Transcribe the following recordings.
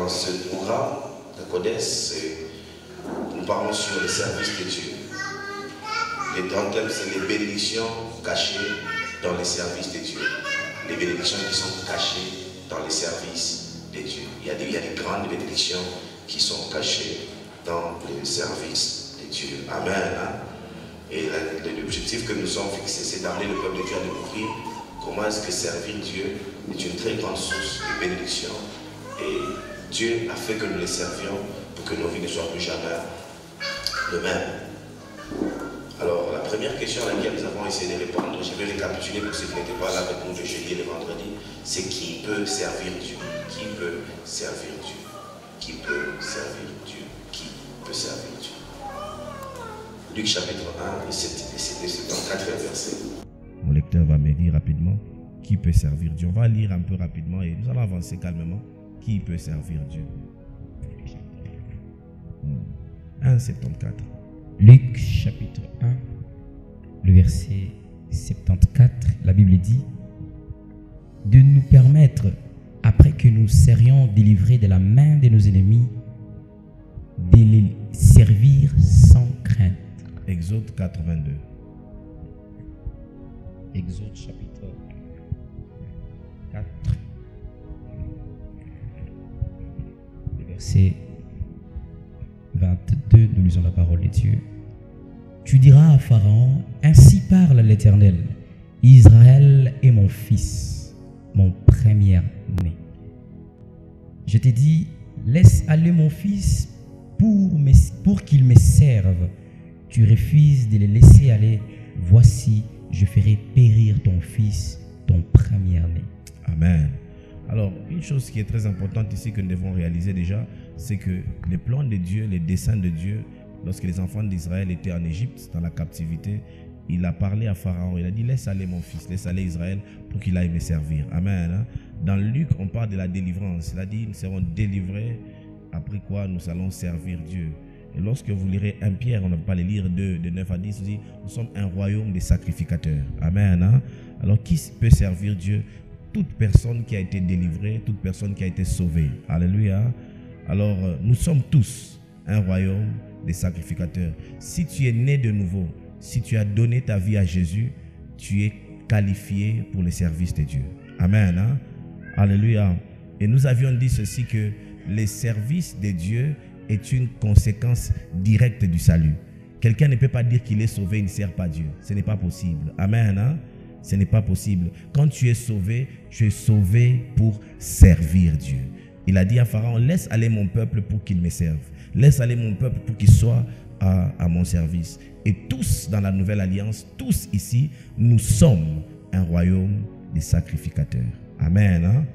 Dans ce programme de Codes, nous parlons sur le service de Dieu. Les grands thèmes, c'est les bénédictions cachées dans les services de Dieu. Les bénédictions qui sont cachées dans les services de Dieu. Il y a des grandes bénédictions qui sont cachées dans les services de Dieu. Amen. Hein? Et l'objectif que nous sommes fixés, c'est d'amener le peuple de Dieu à découvrir comment est-ce que servir Dieu est une très grande source de bénédiction. Et Dieu a fait que nous les servions pour que nos vies ne soient plus jamais de même. Alors, la première question à laquelle nous avons essayé de répondre, je vais récapituler pour ceux qui n'étaient pas là avec nous le jeudi et le vendredi, c'est qui peut servir Dieu? Qui peut servir Dieu? Qui peut servir Dieu? Qui peut servir Dieu? Luc chapitre 1, et 74 verset. Mon lecteur va me dire rapidement qui peut servir Dieu. On va lire un peu rapidement et nous allons avancer calmement. Qui peut servir Dieu? 1,74. Luc chapitre 1, le verset 74, la Bible dit de nous permettre, après que nous serions délivrés de la main de nos ennemis, de les servir sans crainte. Exode 82. Exode chapitre 4, le verset 22, nous lisons la parole de Dieu. Tu diras à Pharaon, ainsi parle l'Éternel, Israël est mon fils, mon premier-né. Je t'ai dit, laisse aller mon fils pour qu'il me serve. Tu refuses de le laisser aller. Voici, je ferai périr ton fils, ton premier-né. Amen. Alors, une chose qui est très importante ici que nous devons réaliser déjà, c'est que les plans de Dieu, les desseins de Dieu, lorsque les enfants d'Israël étaient en Égypte, dans la captivité, il a parlé à Pharaon, il a dit, laisse aller mon fils, laisse aller Israël pour qu'il aille me servir. Amen. Dans Luc, on parle de la délivrance. Il a dit, nous serons délivrés, après quoi nous allons servir Dieu. Et lorsque vous lirez 1 Pierre, on ne va pas les lire de 9 à 10, on dit, nous sommes un royaume des sacrificateurs. Amen. Alors, qui peut servir Dieu? Toute personne qui a été délivrée, toute personne qui a été sauvée. Alléluia. Alors, nous sommes tous un royaume des sacrificateurs. Si tu es né de nouveau, si tu as donné ta vie à Jésus, tu es qualifié pour le service de Dieu. Amen. Hein? Alléluia. Et nous avions dit ceci, que le service de Dieu est une conséquence directe du salut. Quelqu'un ne peut pas dire qu'il est sauvé, il ne sert pas Dieu. Ce n'est pas possible. Amen. Hein? Ce n'est pas possible. Quand tu es sauvé pour servir Dieu. Il a dit à Pharaon, laisse aller mon peuple pour qu'il me serve. Laisse aller mon peuple pour qu'il soit à mon service. Et tous dans la nouvelle alliance, tous ici, nous sommes un royaume des sacrificateurs. Amen. Hein?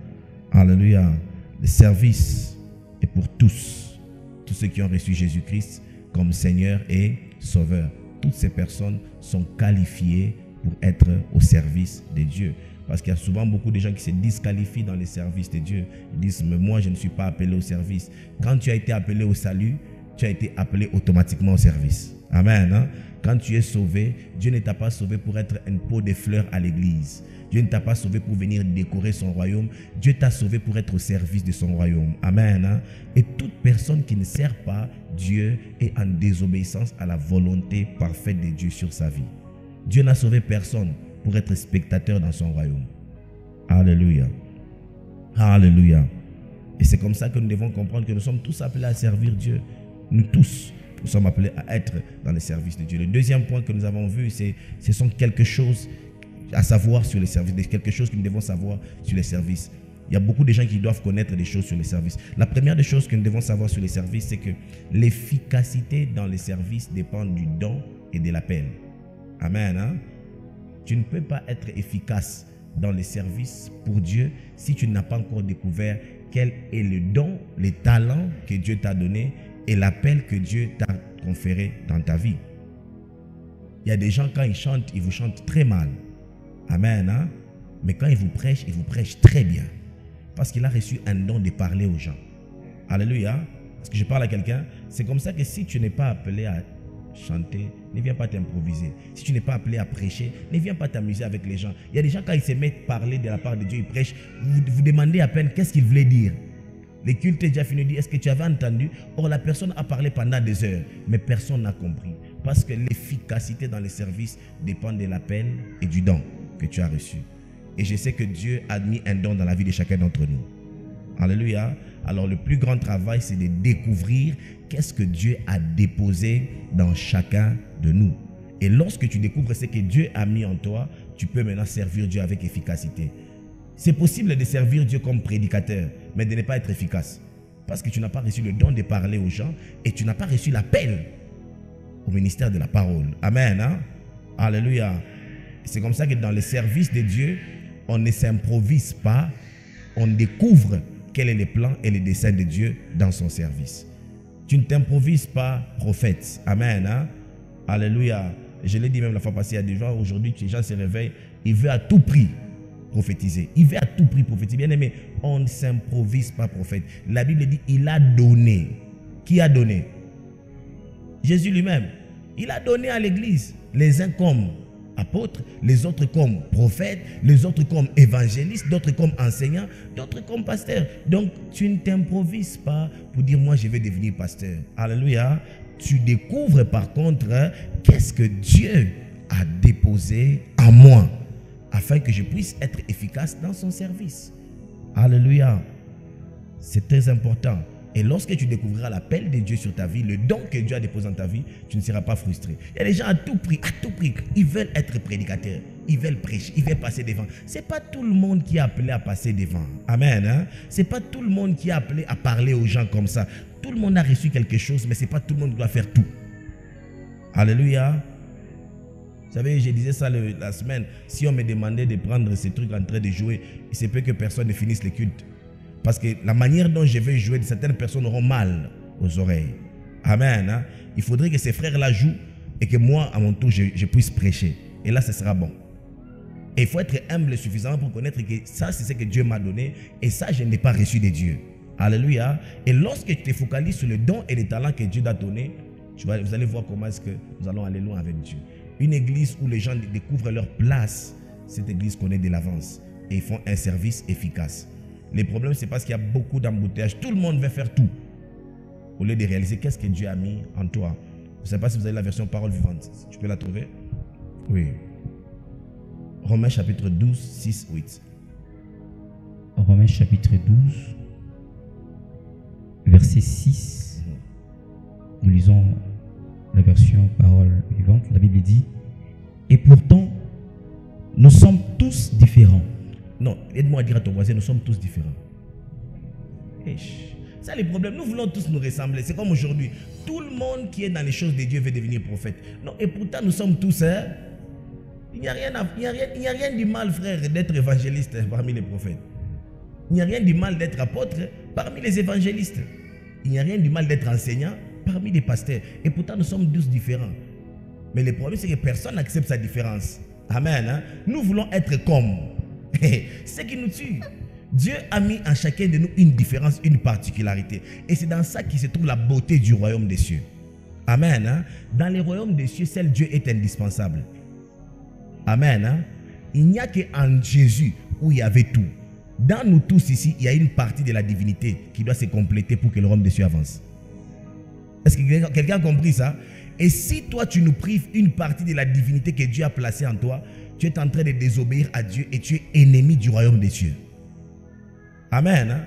Alléluia. Le service est pour tous. Tous ceux qui ont reçu Jésus-Christ comme Seigneur et Sauveur. Toutes ces personnes sont qualifiées pour être au service de Dieu. Parce qu'il y a souvent beaucoup de gens qui se disqualifient dans les services de Dieu. Ils disent, mais moi je ne suis pas appelé au service. Quand tu as été appelé au salut, tu as été appelé automatiquement au service. Amen. Hein? Quand tu es sauvé, Dieu ne t'a pas sauvé pour être une pot de fleurs à l'église. Dieu ne t'a pas sauvé pour venir décorer son royaume. Dieu t'a sauvé pour être au service de son royaume. Amen. Hein? Et toute personne qui ne sert pas Dieu est en désobéissance à la volonté parfaite de Dieu sur sa vie. Dieu n'a sauvé personne pour être spectateur dans son royaume. Alléluia. Alléluia. Et c'est comme ça que nous devons comprendre que nous sommes tous appelés à servir Dieu. Nous tous, nous sommes appelés à être dans le service de Dieu. Le deuxième point que nous avons vu, ce sont quelque chose à savoir sur les services, quelque chose que nous devons savoir sur les services. Il y a beaucoup de gens qui doivent connaître des choses sur les services. La première des choses que nous devons savoir sur les services, c'est que l'efficacité dans les services dépend du don et de l'appel. Amen. Hein? Tu ne peux pas être efficace dans les services pour Dieu si tu n'as pas encore découvert quel est le don, les talents que Dieu t'a donné et l'appel que Dieu t'a conféré dans ta vie. Il y a des gens, quand ils chantent, ils vous chantent très mal. Amen. Hein? Mais quand ils vous prêchent très bien. Parce qu'il a reçu un don de parler aux gens. Alléluia. Parce que je parle à quelqu'un. C'est comme ça que si tu n'es pas appelé à chanter, ne viens pas t'improviser. Si tu n'es pas appelé à prêcher, ne viens pas t'amuser avec les gens. Il y a des gens, quand ils se mettent à parler de la part de Dieu, ils prêchent, vous demandez à peine qu'est-ce qu'ils voulaient dire. Les cultes est déjà fini. Dit, est-ce que tu avais entendu? Or, la personne a parlé pendant des heures, mais personne n'a compris. Parce que l'efficacité dans les services dépend de l'appel et du don que tu as reçu. Et je sais que Dieu a mis un don dans la vie de chacun d'entre nous. Alléluia. Alors le plus grand travail, c'est de découvrir qu'est-ce que Dieu a déposé dans chacun de nous. Et lorsque tu découvres ce que Dieu a mis en toi, tu peux maintenant servir Dieu avec efficacité. C'est possible de servir Dieu comme prédicateur, mais de ne pas être efficace. Parce que tu n'as pas reçu le don de parler aux gens et tu n'as pas reçu l'appel au ministère de la parole. Amen. Hein? Alléluia. C'est comme ça que dans le service de Dieu, on ne s'improvise pas, on découvre quel est le plan et le dessein de Dieu dans son service. Tu ne t'improvises pas prophète. Amen. Hein? Alléluia. Je l'ai dit même la fois passée à des gens, aujourd'hui, les gens se réveillent, ils veulent à tout prix prophétiser. Il veut à tout prix prophétiser. Bien aimé, on ne s'improvise pas prophète. La Bible dit, il a donné. Qui a donné? Jésus lui-même. Il a donné à l'église, les uns comme apôtres, les autres comme prophètes, les autres comme évangélistes, d'autres comme enseignants, d'autres comme pasteurs. Donc, tu ne t'improvises pas pour dire, moi, je vais devenir pasteur. Alléluia. Tu découvres par contre, qu'est-ce que Dieu a déposé en moi, afin que je puisse être efficace dans son service. Alléluia. C'est très important. Et lorsque tu découvriras l'appel de Dieu sur ta vie, le don que Dieu a déposé dans ta vie, tu ne seras pas frustré. Il y a des gens à tout prix, ils veulent être prédicateurs, ils veulent prêcher, ils veulent passer devant. Ce n'est pas tout le monde qui est appelé à passer devant. Amen. Hein? Ce n'est pas tout le monde qui est appelé à parler aux gens comme ça. Tout le monde a reçu quelque chose, mais ce n'est pas tout le monde qui doit faire tout. Alléluia. Vous savez, je disais ça la semaine. Si on me demandait de prendre ces trucs en train de jouer, il se peut que personne ne finisse le culte. Parce que la manière dont je vais jouer, certaines personnes auront mal aux oreilles. Amen. Hein? Il faudrait que ces frères-là jouent et que moi, à mon tour, je puisse prêcher. Et là, ce sera bon. Et il faut être humble suffisamment pour connaître que ça, c'est ce que Dieu m'a donné. Et ça, je n'ai pas reçu de Dieu. Alléluia. Et lorsque tu te focalises sur le don et les talents que Dieu t'a donné, vous allez voir comment est-ce que nous allons aller loin avec Dieu. Une église où les gens découvrent leur place, cette église connaît de l'avance et ils font un service efficace. Le problème, c'est parce qu'il y a beaucoup d'embouteillages. Tout le monde veut faire tout. Au lieu de réaliser qu'est-ce que Dieu a mis en toi. Je ne sais pas si vous avez la version parole vivante. Tu peux la trouver? Oui. Romains chapitre 12, 6, 8. Romains chapitre 12, verset 6. Nous lisons la version parole vivante. La Bible dit, et pourtant, nous sommes tous différents. Non, aide-moi à dire à ton voisin, nous sommes tous différents. Ça, le problème, nous voulons tous nous ressembler. C'est comme aujourd'hui. Tout le monde qui est dans les choses de Dieu veut devenir prophète. Non, et pourtant, nous sommes tous... Il n'y a rien de mal, frère, d'être évangéliste parmi les prophètes. Il n'y a rien de mal d'être apôtre parmi les évangélistes. Il n'y a rien de mal d'être enseignant parmi les pasteurs. Et pourtant, nous sommes tous différents. Mais le problème, c'est que personne n'accepte sa différence. Amen. Hein? Nous voulons être comme... C'est ce qui nous tue. Dieu a mis en chacun de nous une différence, une particularité. Et c'est dans ça qu'il se trouve la beauté du royaume des cieux. Amen. Hein? Dans le royaume des cieux, seul Dieu est indispensable. Amen. Hein? Il n'y a qu'en Jésus où il y avait tout. Dans nous tous ici, il y a une partie de la divinité qui doit se compléter pour que le royaume des cieux avance. Est-ce que quelqu'un a compris ça? Et si toi tu nous prives une partie de la divinité que Dieu a placée en toi, tu es en train de désobéir à Dieu et tu es ennemi du royaume des cieux. Amen. Hein?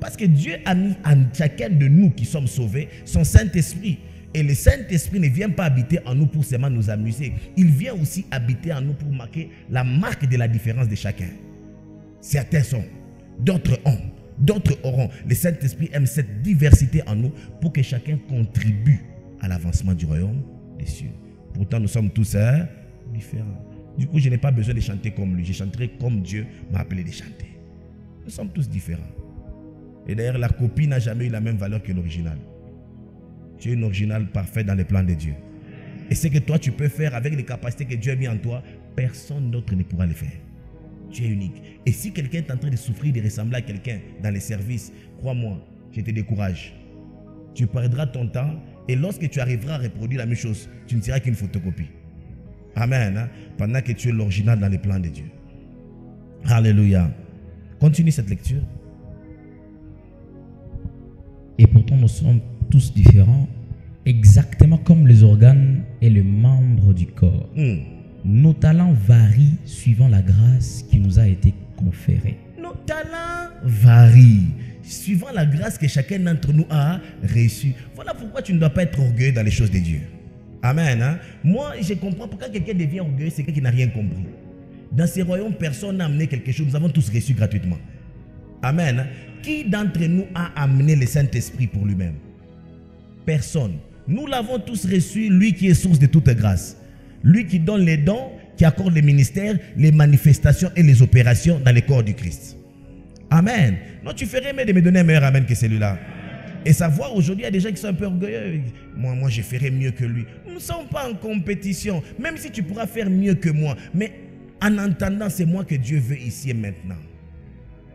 Parce que Dieu a mis en chacun de nous qui sommes sauvés son Saint-Esprit. Et le Saint-Esprit ne vient pas habiter en nous pour seulement nous amuser. Il vient aussi habiter en nous pour marquer la marque de la différence de chacun. Certains sont, d'autres ont, d'autres auront. Le Saint-Esprit aime cette diversité en nous pour que chacun contribue à l'avancement du royaume des cieux. Pourtant, nous sommes tous différents. Du coup, je n'ai pas besoin de chanter comme lui. Je chanterai comme Dieu m'a appelé de chanter. Nous sommes tous différents. Et d'ailleurs, la copie n'a jamais eu la même valeur que l'original. Tu es un original parfait dans les plans de Dieu. Et ce que toi, tu peux faire avec les capacités que Dieu a mis en toi, personne d'autre ne pourra le faire. Tu es unique. Et si quelqu'un est en train de souffrir, de ressembler à quelqu'un dans les services, crois-moi, je te décourage. Tu perdras ton temps et lorsque tu arriveras à reproduire la même chose, tu ne seras qu'une photocopie. Amen. Hein? Pendant que tu es l'original dans les plans de Dieu. Alléluia. Continue cette lecture. Et pourtant, nous sommes tous différents, exactement comme les organes et les membres du corps. Nos talents varient suivant la grâce qui nous a été conférée. Nos talents varient suivant la grâce que chacun d'entre nous a reçue. Voilà pourquoi tu ne dois pas être orgueilleux dans les choses de Dieu. Amen. Hein? Moi, je comprends pourquoi quelqu'un devient orgueilleux, c'est quelqu'un qui n'a rien compris. Dans ces royaumes, personne n'a amené quelque chose. Nous avons tous reçu gratuitement. Amen. Hein? Qui d'entre nous a amené le Saint-Esprit pour lui-même? Personne. Nous l'avons tous reçu, lui qui est source de toute grâce. Lui qui donne les dons, qui accorde les ministères, les manifestations et les opérations dans le corps du Christ. Amen. Non, tu ferais mieux de me donner un meilleur amen que celui-là. Et savoir, aujourd'hui, il y a des gens qui sont un peu orgueilleux. Moi, je ferai mieux que lui. Nous ne sommes pas en compétition. Même si tu pourras faire mieux que moi. Mais en entendant, c'est moi que Dieu veut ici et maintenant.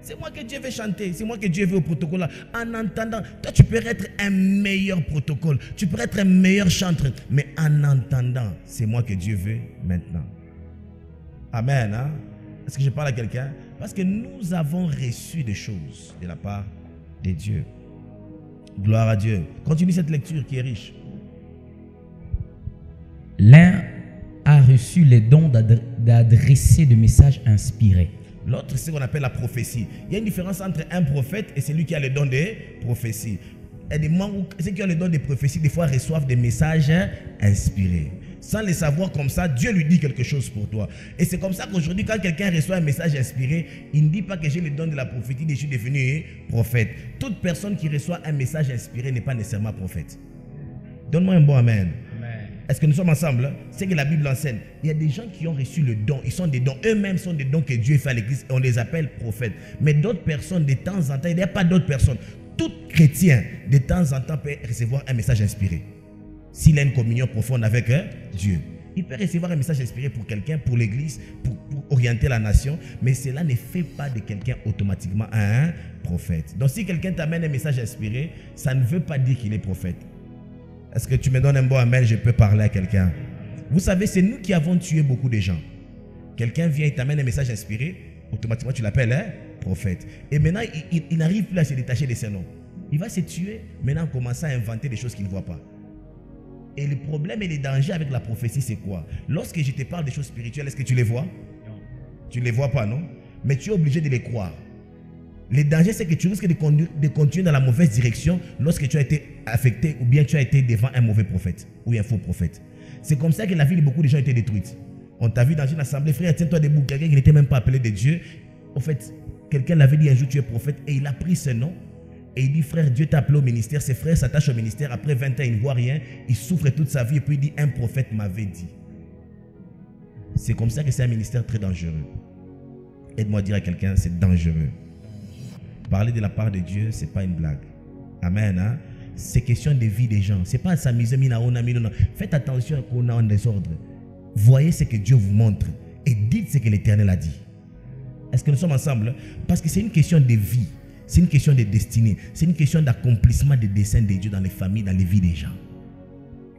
C'est moi que Dieu veut chanter. C'est moi que Dieu veut au protocole. En entendant, toi, tu peux être un meilleur protocole. Tu peux être un meilleur chanteur. Mais en entendant, c'est moi que Dieu veut maintenant. Amen. Hein? Est-ce que je parle à quelqu'un? Parce que nous avons reçu des choses de la part de Dieu. Gloire à Dieu. Continue cette lecture qui est riche. L'un a reçu les dons d'adresser des messages inspirés. L'autre, c'est ce qu'on appelle la prophétie. Il y a une différence entre un prophète et celui qui a le don de prophétie. Et ceux qui ont le don de prophétie, des fois, reçoivent des messages inspirés. Sans le savoir comme ça, Dieu lui dit quelque chose pour toi. Et c'est comme ça qu'aujourd'hui, quand quelqu'un reçoit un message inspiré, il ne dit pas que j'ai le don de la prophétie, je suis devenu prophète. Toute personne qui reçoit un message inspiré n'est pas nécessairement prophète. Donne-moi un bon amen. Est-ce que nous sommes ensemble? C'est que la Bible enseigne. Il y a des gens qui ont reçu le don. Ils sont des dons. Eux-mêmes sont des dons que Dieu fait à l'église. Et on les appelle prophètes. Mais d'autres personnes, de temps en temps, il n'y a pas d'autres personnes. Tout chrétien, de temps en temps, peut recevoir un message inspiré. S'il a une communion profonde avec Dieu. Il peut recevoir un message inspiré pour quelqu'un, pour l'église, pour orienter la nation. Mais cela ne fait pas de quelqu'un automatiquement un prophète. Donc si quelqu'un t'amène un message inspiré, ça ne veut pas dire qu'il est prophète. Est-ce que tu me donnes un bon amen? Je peux parler à quelqu'un. Vous savez, c'est nous qui avons tué beaucoup de gens. Quelqu'un vient et t'amène un message inspiré, automatiquement tu l'appelles prophète. Et maintenant, il n'arrive plus à se détacher de ses noms. Il va se tuer, maintenant en commençant à inventer des choses qu'il ne voit pas. Et le problème et le danger avec la prophétie, c'est quoi? Lorsque je te parle des choses spirituelles, est-ce que tu les vois? Non. Tu ne les vois pas, non? Mais tu es obligé de les croire. Le danger, c'est que tu risques de continuer dans la mauvaise direction lorsque tu as été affecté ou bien tu as été devant un mauvais prophète ou un faux prophète. C'est comme ça que la vie de beaucoup de gens a été détruite. On t'a vu dans une assemblée, frère, tiens-toi debout. Quelqu'un qui n'était même pas appelé de Dieu. En fait, quelqu'un l'avait dit un jour, tu es prophète, et il a pris ce nom. Et il dit, frère, Dieu t'a appelé au ministère. Ses frères s'attachent au ministère. Après 20 ans, il ne voit rien. Il souffre toute sa vie. Et puis il dit, un prophète m'avait dit. C'est comme ça que c'est un ministère très dangereux. Aide-moi à dire à quelqu'un, c'est dangereux. Parler de la part de Dieu, ce n'est pas une blague. Amen. Hein? C'est question de vie des gens. Ce n'est pas s'amuser. Faites attention qu'on est en désordre. Voyez ce que Dieu vous montre. Et dites ce que l'Éternel a dit. Est-ce que nous sommes ensemble? Parce que c'est une question de vie. C'est une question de destinée. C'est une question d'accomplissement des desseins de Dieu dans les familles, dans les vies des gens.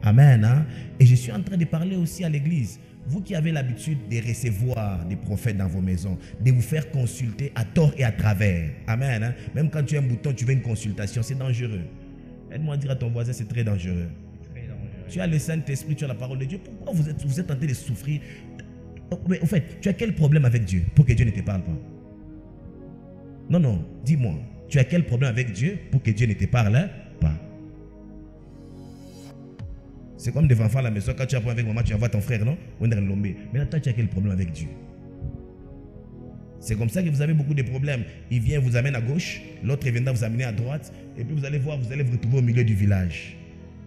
Amen. Hein? Et je suis en train de parler aussi à l'église. Vous qui avez l'habitude de recevoir des prophètes dans vos maisons, de vous faire consulter à tort et à travers. Amen. Hein? Même quand tu as un bouton, tu veux une consultation, c'est dangereux. Aide-moi à dire à ton voisin, c'est très dangereux. Tu as le Saint-Esprit, tu as la parole de Dieu. Pourquoi vous êtes tenté de souffrir? Mais en fait, tu as quel problème avec Dieu pour que Dieu ne te parle pas? Non, dis-moi. Tu as quel problème avec Dieu pour que Dieu ne te parle pas? C'est comme des enfants à la maison. Quand tu apprends avec maman, tu envoies ton frère, non? Maintenant, toi, tu as quel problème avec Dieu? C'est comme ça que vous avez beaucoup de problèmes. Il vient, vous amène à gauche, l'autre viendra vous amener à droite, et puis vous allez voir, vous allez vous retrouver au milieu du village.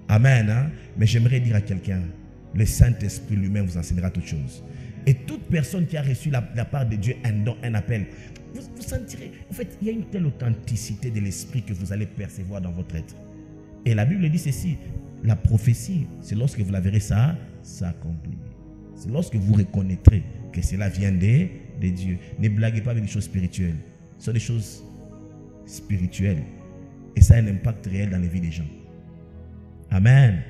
Amen. Hein? Mais j'aimerais dire à quelqu'un, le Saint-Esprit lui-même vous enseignera toutes choses. Et toute personne qui a reçu la part de Dieu un don, un appel, vous sentirez, en fait, il y a une telle authenticité de l'esprit que vous allez percevoir dans votre être. Et la Bible dit ceci, la prophétie, c'est lorsque vous la verrez, ça s'accomplit. C'est lorsque vous reconnaîtrez que cela vient de Dieu. Ne blaguez pas avec des choses spirituelles. Ce sont des choses spirituelles. Et ça a un impact réel dans les vies des gens. Amen.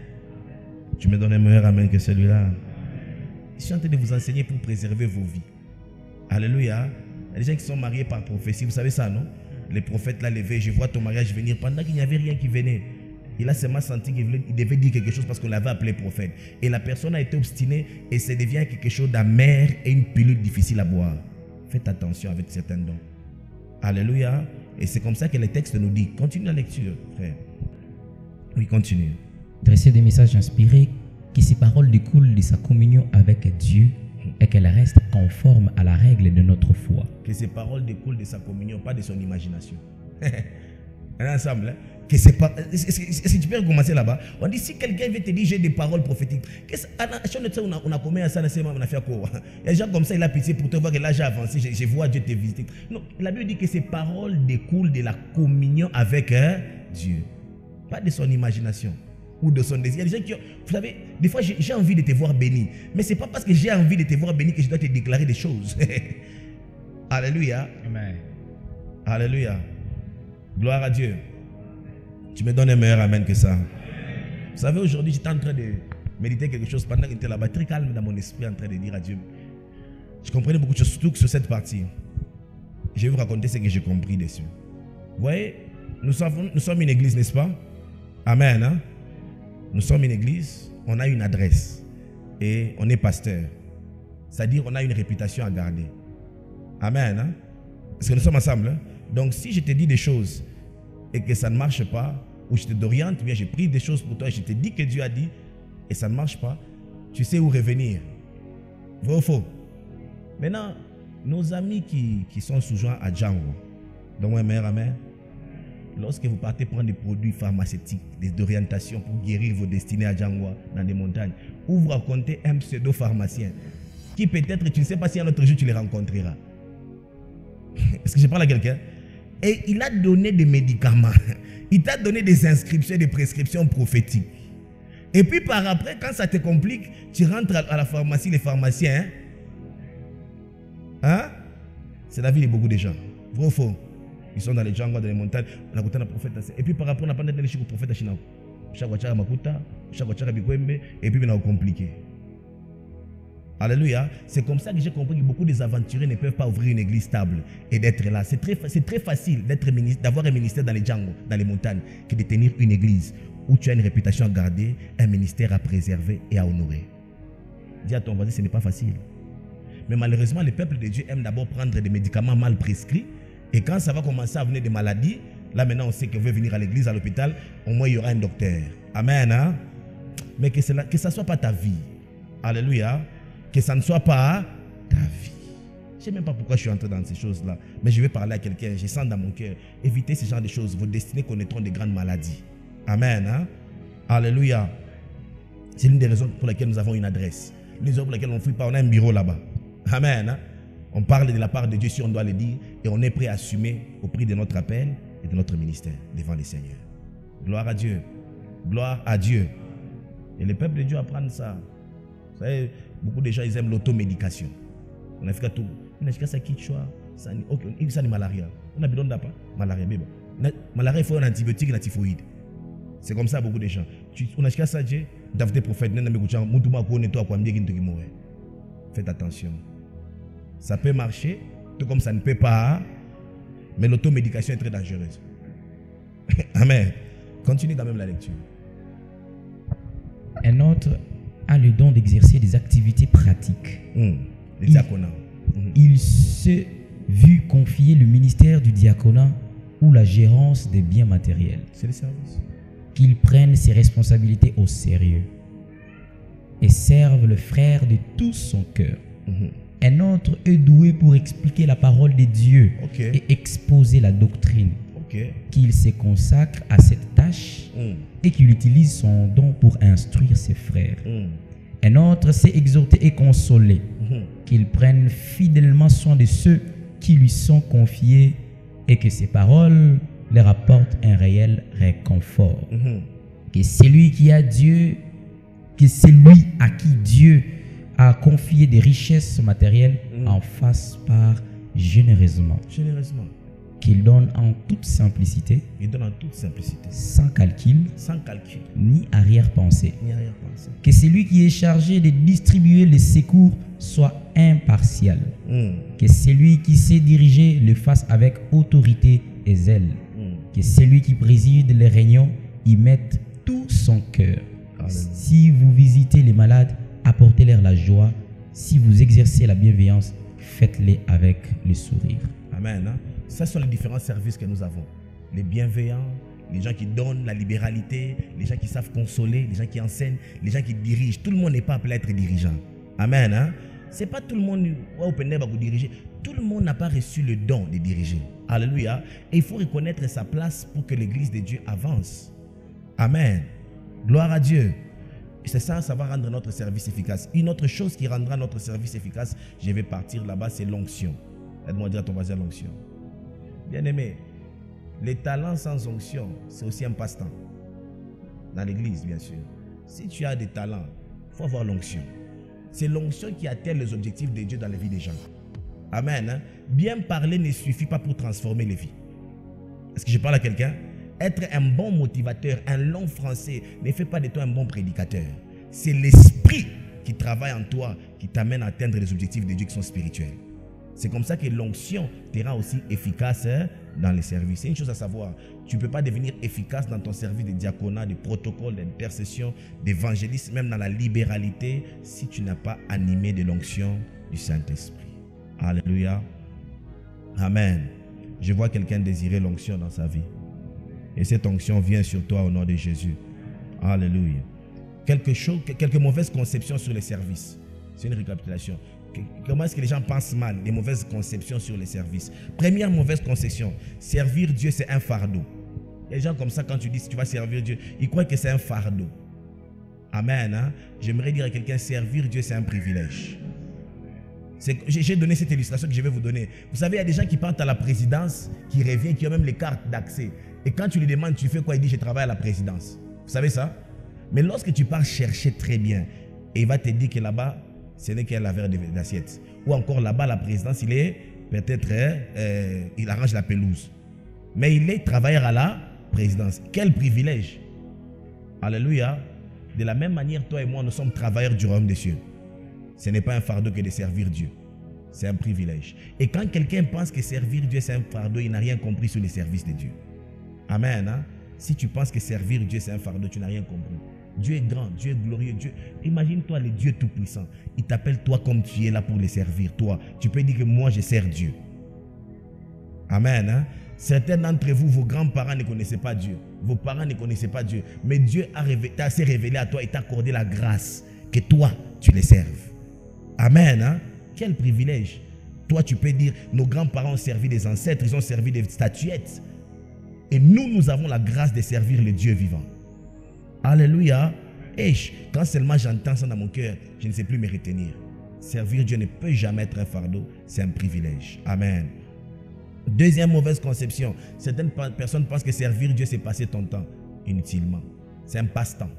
Tu me donnes un meilleur amen que celui-là. Je suis en train de vous enseigner pour préserver vos vies. Alléluia. Il y a des gens qui sont mariés par prophétie. Vous savez ça, non? les prophètes l'ont levé, je vois ton mariage venir, pendant qu'il n'y avait rien qui venait. Il a seulement senti qu'il devait dire quelque chose parce qu'on l'avait appelé prophète. Et la personne a été obstinée et ça devient quelque chose d'amer et une pilule difficile à boire. Faites attention avec certains dons. Alléluia. Et c'est comme ça que le texte nous dit. Continue la lecture, frère. Oui, continue. Dresser des messages inspirés, que ces paroles découlent de sa communion avec Dieu et qu'elles restent conformes à la règle de notre foi. Que ces paroles découlent de sa communion, pas de son imagination. On est ensemble, hein? Que c'est pas. Est-ce que tu peux recommencer là-bas? On dit si quelqu'un veut te dire j'ai des paroles prophétiques. On a commis à ça, on a fait quoi? Il y a des gens comme ça, il a pitié pour te voir que là j'ai avancé, je vois Dieu te visiter. Non, la Bible dit que ces paroles découlent de la communion avec Dieu, pas de son imagination ou de son désir. Il y a des gens qui, vous savez, des fois j'ai envie de te voir béni, mais c'est pas parce que j'ai envie de te voir béni que je dois te déclarer des choses. Alléluia. Amen. Alléluia. Gloire à Dieu. Tu me donnes un meilleur amen que ça. Vous savez, aujourd'hui, j'étais en train de méditer quelque chose pendant qu'il était là-bas, très calme dans mon esprit, en train de dire à Dieu. Je comprenais beaucoup de choses, surtout sur cette partie. Je vais vous raconter ce que j'ai compris dessus. Vous voyez, nous sommes une église, n'est-ce pas? Amen. Hein? Nous sommes une église, on a une adresse et on est pasteur. C'est-à-dire qu'on a une réputation à garder. Amen. Hein? Est-ce que nous sommes ensemble? Hein? Donc, si je te dis des choses et que ça ne marche pas, ou je te d'oriente, bien j'ai pris des choses pour toi et je te dis que Dieu a dit, et ça ne marche pas, tu sais où revenir. Vrai ou faux? Maintenant, nos amis qui sont sous-joints à Django, donc un meilleur amen, lorsque vous partez prendre des produits pharmaceutiques, des orientations pour guérir vos destinées à Django, dans des montagnes, ou vous racontez un pseudo-pharmacien, qui peut-être, tu ne sais pas si un autre jour tu les rencontreras. Est-ce que je parle à quelqu'un? Et il a donné des médicaments. Il t'a donné des inscriptions, des prescriptions prophétiques. Et puis par après, quand ça te complique, tu rentres à la pharmacie, les pharmaciens. Hein? C'est la vie de beaucoup de gens. Vrai ou faux? Ils sont dans les jungles, dans les montagnes. On a goûté un prophète. Et puis par après, on a pas d'aller chez le prophète à China. Chaque fois, Makuta, chaque fois, Bikwembe. Et puis, on a compliqué. Alléluia. C'est comme ça que j'ai compris que beaucoup des aventuriers ne peuvent pas ouvrir une église stable et d'être là. C'est très facile d'avoir un ministère dans les jungles, dans les montagnes, que de tenir une église où tu as une réputation à garder, un ministère à préserver et à honorer. Dis à ton voisin, ce n'est pas facile. Mais malheureusement, le peuple de Dieu aime d'abord prendre des médicaments mal prescrits. Et quand ça va commencer à venir des maladies, là maintenant on sait qu'on veut venir à l'église, à l'hôpital, au moins il y aura un docteur. Amen. Hein? Mais que ça ne soit pas ta vie. Alléluia. Que ça ne soit pas ta vie. Je ne sais même pas pourquoi je suis entré dans ces choses-là. Mais je vais parler à quelqu'un. Je sens dans mon cœur. Évitez ce genre de choses. Vos destinées connaîtront de grandes maladies. Amen. Hein? Alléluia. C'est l'une des raisons pour lesquelles nous avons une adresse. L'une des raisons pour lesquelles on ne fuit pas. On a un bureau là-bas. Amen. Hein? On parle de la part de Dieu si on doit le dire. Et on est prêt à assumer au prix de notre appel et de notre ministère devant les seigneurs. Gloire à Dieu. Gloire à Dieu. Et le peuple de Dieu apprend ça. Vous savez, beaucoup de gens, ils aiment l'automédication. On a fait tout. On a fait ça qui choix. Ça n'est malaria. On a besoin d'appa. Malaria, bébé. Malaria, il faut un antibiotique et un typhoïde. C'est comme ça, beaucoup de gens. On a fait ça, Dieu. David prophète, faites attention. Ça peut marcher, tout comme ça ne peut pas. Mais l'automédication est très dangereuse. Amen. Continue quand même la lecture. Un autre a le don d'exercer des activités pratiques. Les diaconats. Il se vu confier le ministère du diaconat ou la gérance des biens matériels. C'est le service. Qu'il prenne ses responsabilités au sérieux et serve le frère de tout son cœur. Un autre est doué pour expliquer la parole de Dieu et exposer la doctrine. Qu'il se consacre à cette tâche et qu'il utilise son don pour instruire ses frères. Un autre sait exhorter et consoler. Qu'il prenne fidèlement soin de ceux qui lui sont confiés et que ses paroles leur apportent un réel réconfort. Que celui qui a Dieu, que celui à qui Dieu a confié des richesses matérielles en fasse part généreusement. Qu'il donne en toute simplicité, sans calcul, ni arrière-pensée. Que celui qui est chargé de distribuer les secours soit impartial. Que celui qui sait diriger le fasse avec autorité et zèle. Que celui qui préside les réunions y mette tout son cœur. Si vous visitez les malades, apportez-leur la joie. Si vous exercez la bienveillance, faites-les avec le sourire. Amen. Hein? Ce sont les différents services que nous avons. Les bienveillants, les gens qui donnent la libéralité, les gens qui savent consoler, les gens qui enseignent, les gens qui dirigent. Tout le monde n'est pas appelé à être dirigeant. Amen. Hein? C'est pas tout le monde qui va vous diriger. Tout le monde n'a pas reçu le don de diriger. Alléluia. Et il faut reconnaître sa place pour que l'église de Dieu avance. Amen. Gloire à Dieu. C'est ça, ça va rendre notre service efficace. Une autre chose qui rendra notre service efficace, je vais partir là-bas, c'est l'onction. Aide-moi à dire à ton voisin l'onction. Bien-aimé, les talents sans onction, c'est aussi un passe-temps. Dans l'église, bien sûr. Si tu as des talents, il faut avoir l'onction. C'est l'onction qui atteint les objectifs de Dieu dans la vie des gens. Amen. Hein? Bien parler ne suffit pas pour transformer les vies. Est-ce que je parle à quelqu'un? Être un bon motivateur, un long français, ne fait pas de toi un bon prédicateur. C'est l'esprit qui travaille en toi, qui t'amène à atteindre les objectifs de Dieu qui sont spirituels. C'est comme ça que l'onction te rend aussi efficace dans les services. C'est une chose à savoir. Tu ne peux pas devenir efficace dans ton service de diaconat, de protocole, d'intercession, d'évangélisme, même dans la libéralité, si tu n'as pas animé de l'onction du Saint-Esprit. Alléluia. Amen. Je vois quelqu'un désirer l'onction dans sa vie. Et cette onction vient sur toi au nom de Jésus. Alléluia. Quelques mauvaises conceptions sur les services. C'est une récapitulation. Comment est-ce que les gens pensent mal? Les mauvaises conceptions sur les services. Première mauvaise conception, servir Dieu c'est un fardeau. Les gens comme ça, quand tu dis que tu vas servir Dieu, ils croient que c'est un fardeau. Amen. Hein? J'aimerais dire à quelqu'un, servir Dieu c'est un privilège. J'ai donné cette illustration que je vais vous donner. Vous savez, il y a des gens qui partent à la présidence, qui reviennent, qui ont même les cartes d'accès. Et quand tu lui demandes, tu fais quoi? Il dit, je travaille à la présidence. Vous savez ça? Mais lorsque tu pars chercher très bien, et il va te dire que là-bas, ce n'est qu'un laveur d'assiettes. Ou encore là-bas, la présidence, il est peut-être, il arrange la pelouse. Mais il est travailleur à la présidence. Quel privilège! Alléluia! De la même manière, toi et moi, nous sommes travailleurs du royaume des cieux. Ce n'est pas un fardeau que de servir Dieu. C'est un privilège. Et quand quelqu'un pense que servir Dieu, c'est un fardeau, il n'a rien compris sur les services de Dieu. Amen. Hein? Si tu penses que servir Dieu, c'est un fardeau, tu n'as rien compris. Dieu est grand, Dieu est glorieux. Dieu. Imagine-toi le Dieu tout-puissant. Il t'appelle toi comme tu es là pour le servir. Toi, tu peux dire que moi, je sers Dieu. Amen. Hein? Certains d'entre vous, vos grands-parents ne connaissaient pas Dieu. Vos parents ne connaissaient pas Dieu. Mais Dieu t'a assez révélé à toi et t'a accordé la grâce que toi, tu les serves. Amen. Hein? Quel privilège. Toi, tu peux dire, nos grands-parents ont servi des ancêtres, ils ont servi des statuettes. Et nous avons la grâce de servir le Dieu vivant. Alléluia. Et quand seulement j'entends ça dans mon cœur, je ne sais plus me retenir. Servir Dieu ne peut jamais être un fardeau, c'est un privilège. Amen. Deuxième mauvaise conception. Certaines personnes pensent que servir Dieu, c'est passer ton temps inutilement. C'est un passe-temps.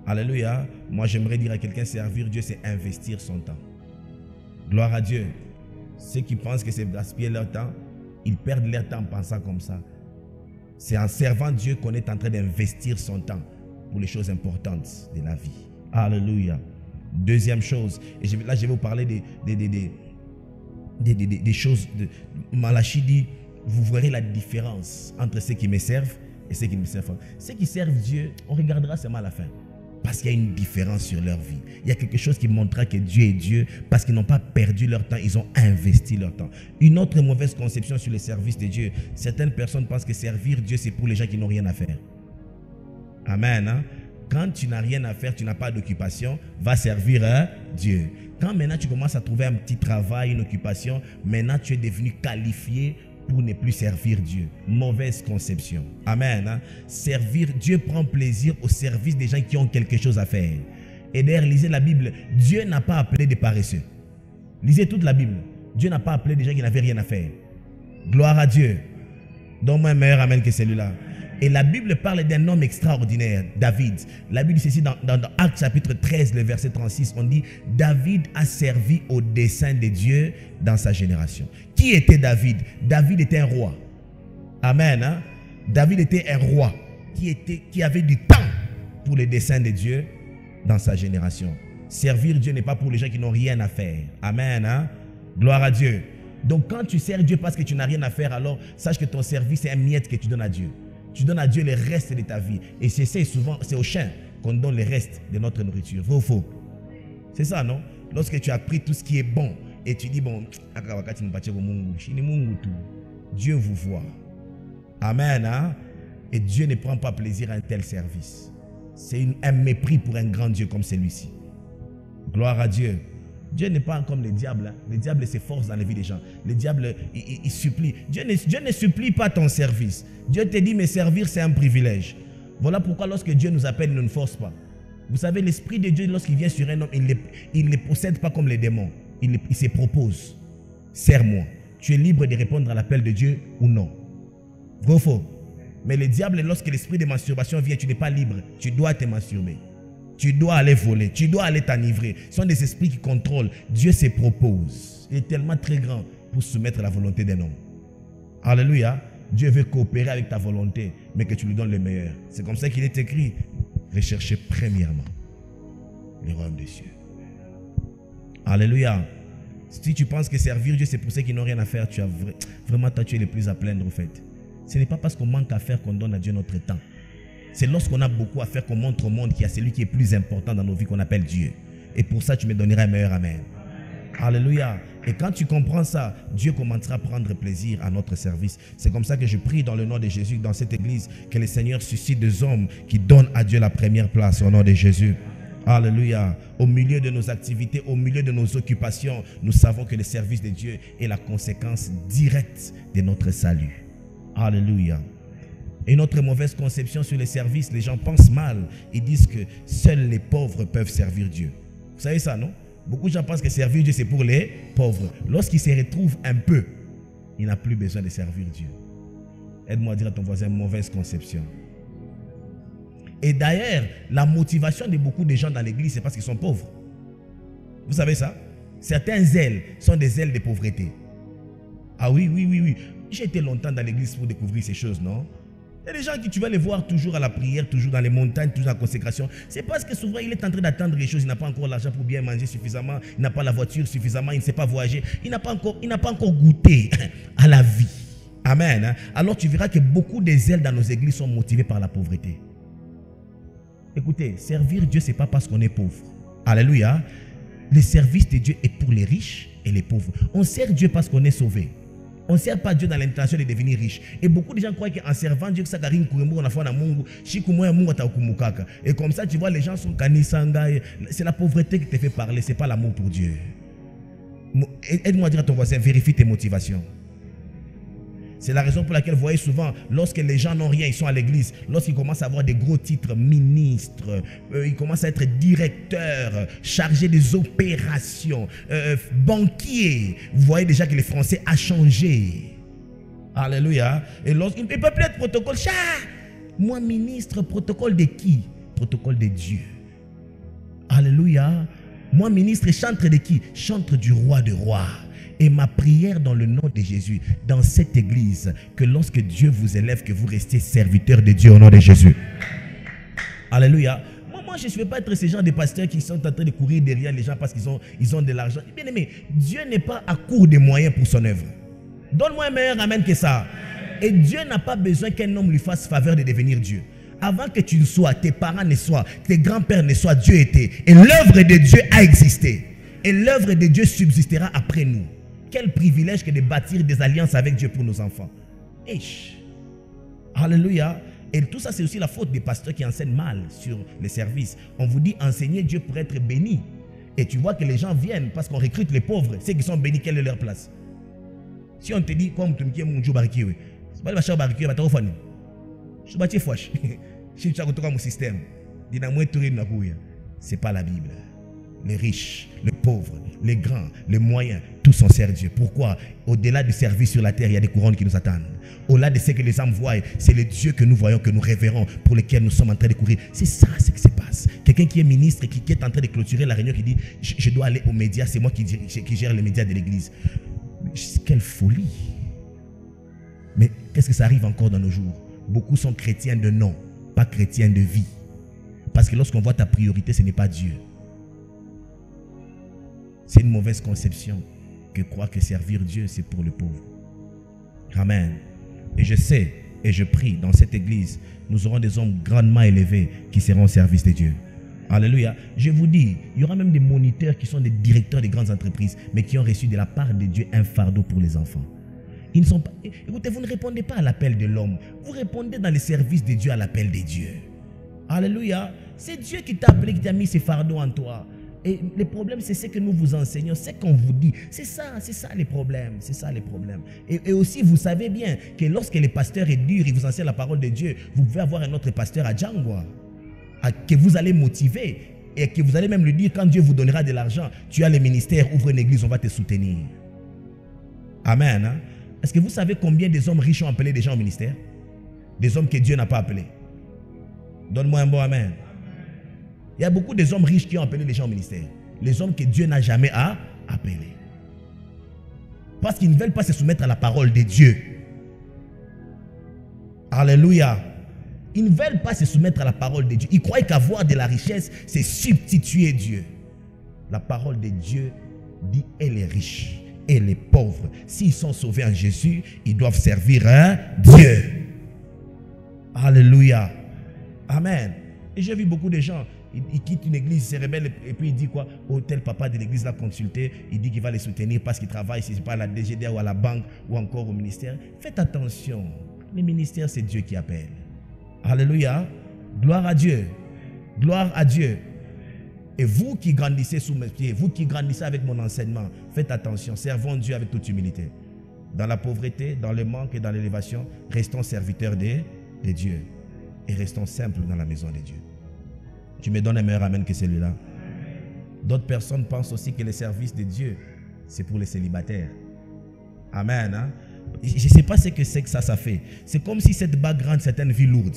Alléluia. Moi, j'aimerais dire à quelqu'un, servir Dieu, c'est investir son temps. Gloire à Dieu. Ceux qui pensent que c'est gaspiller leur temps, ils perdent leur temps en pensant comme ça. C'est en servant Dieu qu'on est en train d'investir son temps pour les choses importantes de la vie. Alléluia. Deuxième chose, et là je vais vous parler des choses. Malachie dit, vous verrez la différence entre ceux qui me servent et ceux qui ne me servent pas. Ceux qui servent Dieu, on regardera seulement à la fin. Parce qu'il y a une différence sur leur vie. Il y a quelque chose qui montrera que Dieu est Dieu parce qu'ils n'ont pas perdu leur temps, ils ont investi leur temps. Une autre mauvaise conception sur le service de Dieu. Certaines personnes pensent que servir Dieu, c'est pour les gens qui n'ont rien à faire. Amen. Hein? Quand tu n'as rien à faire, tu n'as pas d'occupation, va servir Dieu. Quand maintenant tu commences à trouver un petit travail, une occupation, maintenant tu es devenu qualifié pour ne plus servir Dieu. Mauvaise conception. Amen. Hein? Servir, Dieu prend plaisir au service des gens qui ont quelque chose à faire. Et d'ailleurs, lisez la Bible. Dieu n'a pas appelé des paresseux. Lisez toute la Bible. Dieu n'a pas appelé des gens qui n'avaient rien à faire. Gloire à Dieu. Donne-moi un meilleur amen que celui-là. Et la Bible parle d'un homme extraordinaire, David. La Bible dit ceci dans Actes chapitre 13, le verset 36. On dit, David a servi au dessein de Dieu dans sa génération. Qui était David? David était un roi. Amen. Hein? David était un roi qui avait du temps pour les desseins de Dieu dans sa génération. Servir Dieu n'est pas pour les gens qui n'ont rien à faire. Amen. Hein? Gloire à Dieu. Donc quand tu sers Dieu parce que tu n'as rien à faire, alors sache que ton service est un miette que tu donnes à Dieu. Tu donnes à Dieu le reste de ta vie. Et c'est souvent, c'est aux chiens qu'on donne le reste de notre nourriture. Vrai ou faux? C'est ça, non? Lorsque tu as pris tout ce qui est bon et tu dis, bon, Dieu vous voit. Amen. Hein? Et Dieu ne prend pas plaisir à un tel service. C'est un mépris pour un grand Dieu comme celui-ci. Gloire à Dieu. Dieu n'est pas comme les diables. Hein? Les diables s'efforcent dans la vie des gens. Les diables, ils supplient. Dieu ne supplie pas ton service. Dieu te dit, mais servir, c'est un privilège. Voilà pourquoi lorsque Dieu nous appelle, il ne nous force pas. Vous savez, l'Esprit de Dieu, lorsqu'il vient sur un homme, il ne les possède pas comme les démons. Il se propose. Sers-moi. Tu es libre de répondre à l'appel de Dieu ou non. Vrai ou faux? Mais le diable, lorsque l'esprit de masturbation vient, tu n'es pas libre. Tu dois te masturber. Tu dois aller voler. Tu dois aller t'enivrer. Ce sont des esprits qui contrôlent. Dieu se propose. Il est tellement très grand pour soumettre à la volonté d'un homme. Alléluia. Dieu veut coopérer avec ta volonté, mais que tu lui donnes le meilleur. C'est comme ça qu'il est écrit. Recherchez premièrement le royaume des cieux. Alléluia. Si tu penses que servir Dieu, c'est pour ceux qui n'ont rien à faire, tu as vraiment toi, tu es le plus à plaindre, au fait. Ce n'est pas parce qu'on manque à faire qu'on donne à Dieu notre temps. C'est lorsqu'on a beaucoup à faire qu'on montre au monde qu'il y a celui qui est plus important dans nos vies qu'on appelle Dieu. Et pour ça, tu me donneras un meilleur amen. Alléluia. Et quand tu comprends ça, Dieu commencera à prendre plaisir à notre service. C'est comme ça que je prie dans le nom de Jésus, dans cette église, que le Seigneur suscite des hommes qui donnent à Dieu la première place au nom de Jésus. Alléluia. Au milieu de nos activités, au milieu de nos occupations, nous savons que le service de Dieu est la conséquence directe de notre salut. Alléluia. Et notre mauvaise conception sur les services, les gens pensent mal. Ils disent que seuls les pauvres peuvent servir Dieu. Vous savez ça, non? Beaucoup de gens pensent que servir Dieu, c'est pour les pauvres. Lorsqu'ils se retrouvent un peu, il n'a plus besoin de servir Dieu. Aide-moi à dire à ton voisin, mauvaise conception. Et d'ailleurs, la motivation de beaucoup de gens dans l'église, c'est parce qu'ils sont pauvres. Vous savez ça? Certains zèles sont des zèles de pauvreté. Ah oui. J'ai été longtemps dans l'église pour découvrir ces choses, non? Il y a des gens qui tu vas les voir toujours à la prière, toujours dans les montagnes, toujours à la consécration. C'est parce que souvent il est en train d'attendre les choses. Il n'a pas encore l'argent pour bien manger suffisamment. Il n'a pas la voiture suffisamment. Il ne sait pas voyager. Il n'a pas encore goûté à la vie. Amen. Alors tu verras que beaucoup des zèles dans nos églises sont motivés par la pauvreté. Écoutez, servir Dieu, ce n'est pas parce qu'on est pauvre. Alléluia. Le service de Dieu est pour les riches et les pauvres. On sert Dieu parce qu'on est sauvé. On ne sert pas Dieu dans l'intention de devenir riche. Et beaucoup de gens croient qu'en servant Dieu, c'est comme ça, tu vois, les gens sont kanisanga. C'est la pauvreté qui te fait parler, ce n'est pas l'amour pour Dieu. Aide-moi à dire à ton voisin, vérifie tes motivations. C'est la raison pour laquelle vous voyez souvent, lorsque les gens n'ont rien, ils sont à l'église, lorsqu'ils commencent à avoir des gros titres, ministres, ils commencent à être directeurs, chargés des opérations, banquiers, vous voyez déjà que le français a changé. Alléluia. Et il ne peut plus être protocole. Moi, ministre, protocole de qui? Protocole de Dieu. Alléluia. Moi, ministre, chantre de qui? Chantre du roi des rois. Et ma prière dans le nom de Jésus, dans cette église, que lorsque Dieu vous élève, que vous restiez serviteurs de Dieu au nom de Jésus. Alléluia. Moi, je ne vais pas être ces gens de pasteurs qui sont en train de courir derrière les gens parce qu'ils ont de l'argent. Bien aimé, Dieu n'est pas à court de moyens pour son œuvre. Donne-moi un meilleur amen que ça. Et Dieu n'a pas besoin qu'un homme lui fasse faveur de devenir Dieu. Avant que tu ne sois, tes parents ne soient, tes grands-pères ne soient, Dieu était. Et l'œuvre de Dieu a existé. Et l'œuvre de Dieu subsistera après nous. Quel privilège que de bâtir des alliances avec Dieu pour nos enfants. Alléluia. Et tout ça, c'est aussi la faute des pasteurs qui enseignent mal sur les services. On vous dit enseigner Dieu pour être béni. Et tu vois que les gens viennent parce qu'on recrute les pauvres. Ceux qui sont bénis, quelle est leur place? Si on te dit, comme tu me dis, mon Dieu bariki, c'est pas le machin bariki, mais tu vas je bâtis fouache. Si tu as mon système, c'est pas la Bible. Les riches, les pauvres, les grands, les moyens, tous sont servent Dieu. Pourquoi? Au-delà du service sur la terre, il y a des couronnes qui nous attendent. Au-delà de ce que les hommes voient, c'est le Dieu que nous voyons, que nous révérons, pour lequel nous sommes en train de courir. C'est ça ce qui se passe. Quelqu'un qui est ministre, qui est en train de clôturer la réunion, qui dit « Je dois aller aux médias, c'est moi qui gère les médias de l'église. » Quelle folie! Mais qu'est-ce que ça arrive encore dans nos jours? Beaucoup sont chrétiens de nom, pas chrétiens de vie. Parce que lorsqu'on voit ta priorité, ce n'est pas Dieu. C'est une mauvaise conception. que croire que servir Dieu, c'est pour le pauvre. Amen. Et je sais et je prie dans cette église, nous aurons des hommes grandement élevés qui seront au service de Dieu. Alléluia. Je vous dis, il y aura même des moniteurs qui sont des directeurs des grandes entreprises, mais qui ont reçu de la part de Dieu un fardeau pour les enfants. Ils ne sont pas... Écoutez, vous ne répondez pas à l'appel de l'homme. Vous répondez dans les services de Dieu à l'appel de Dieu. Alléluia. C'est Dieu qui t'a appelé, qui t'a mis ces fardeaux en toi. Et le problème, c'est ce que nous vous enseignons, c'est qu'on vous dit. C'est ça les problèmes. C'est ça les problèmes. Et aussi, vous savez bien que lorsque le pasteur est dur, il vous enseigne la parole de Dieu, vous pouvez avoir un autre pasteur à Djangwa, que vous allez motiver et que vous allez même lui dire, quand Dieu vous donnera de l'argent, tu as le ministère, ouvre une église, on va te soutenir. Amen. Hein? Est-ce que vous savez combien des hommes riches ont appelé des gens au ministère? Des hommes que Dieu n'a pas appelés. Donne-moi un bon amen. Il y a beaucoup des hommes riches qui ont appelé les gens au ministère. Les hommes que Dieu n'a jamais appelés. Parce qu'ils ne veulent pas se soumettre à la parole de Dieu. Alléluia. Ils ne veulent pas se soumettre à la parole de Dieu. Ils croient qu'avoir de la richesse, c'est substituer Dieu. La parole de Dieu dit, et les riches et les pauvres, s'ils sont sauvés en Jésus, ils doivent servir Dieu. Alléluia. Amen. Et j'ai vu beaucoup de gens, ils quittent une église, ils se rebellent et puis il dit quoi? Oh, tel papa de l'église l'a consulté, il dit qu'il va les soutenir parce qu'il travaille, si ce n'est pas à la DGDA ou à la banque ou encore au ministère. Faites attention, le ministère c'est Dieu qui appelle. Alléluia. Gloire à Dieu. Gloire à Dieu. Et vous qui grandissez sous mes pieds, vous qui grandissez avec mon enseignement, faites attention, servons Dieu avec toute humilité. Dans la pauvreté, dans le manque et dans l'élévation, restons serviteurs de Dieu. Et restons simples dans la maison de Dieu. Tu me donnes un meilleur amen que celui-là. D'autres personnes pensent aussi que le service de Dieu, c'est pour les célibataires. Amen. Hein? Je ne sais pas ce que c'est que ça fait. C'est comme si cette bague rend certaines vies lourdes.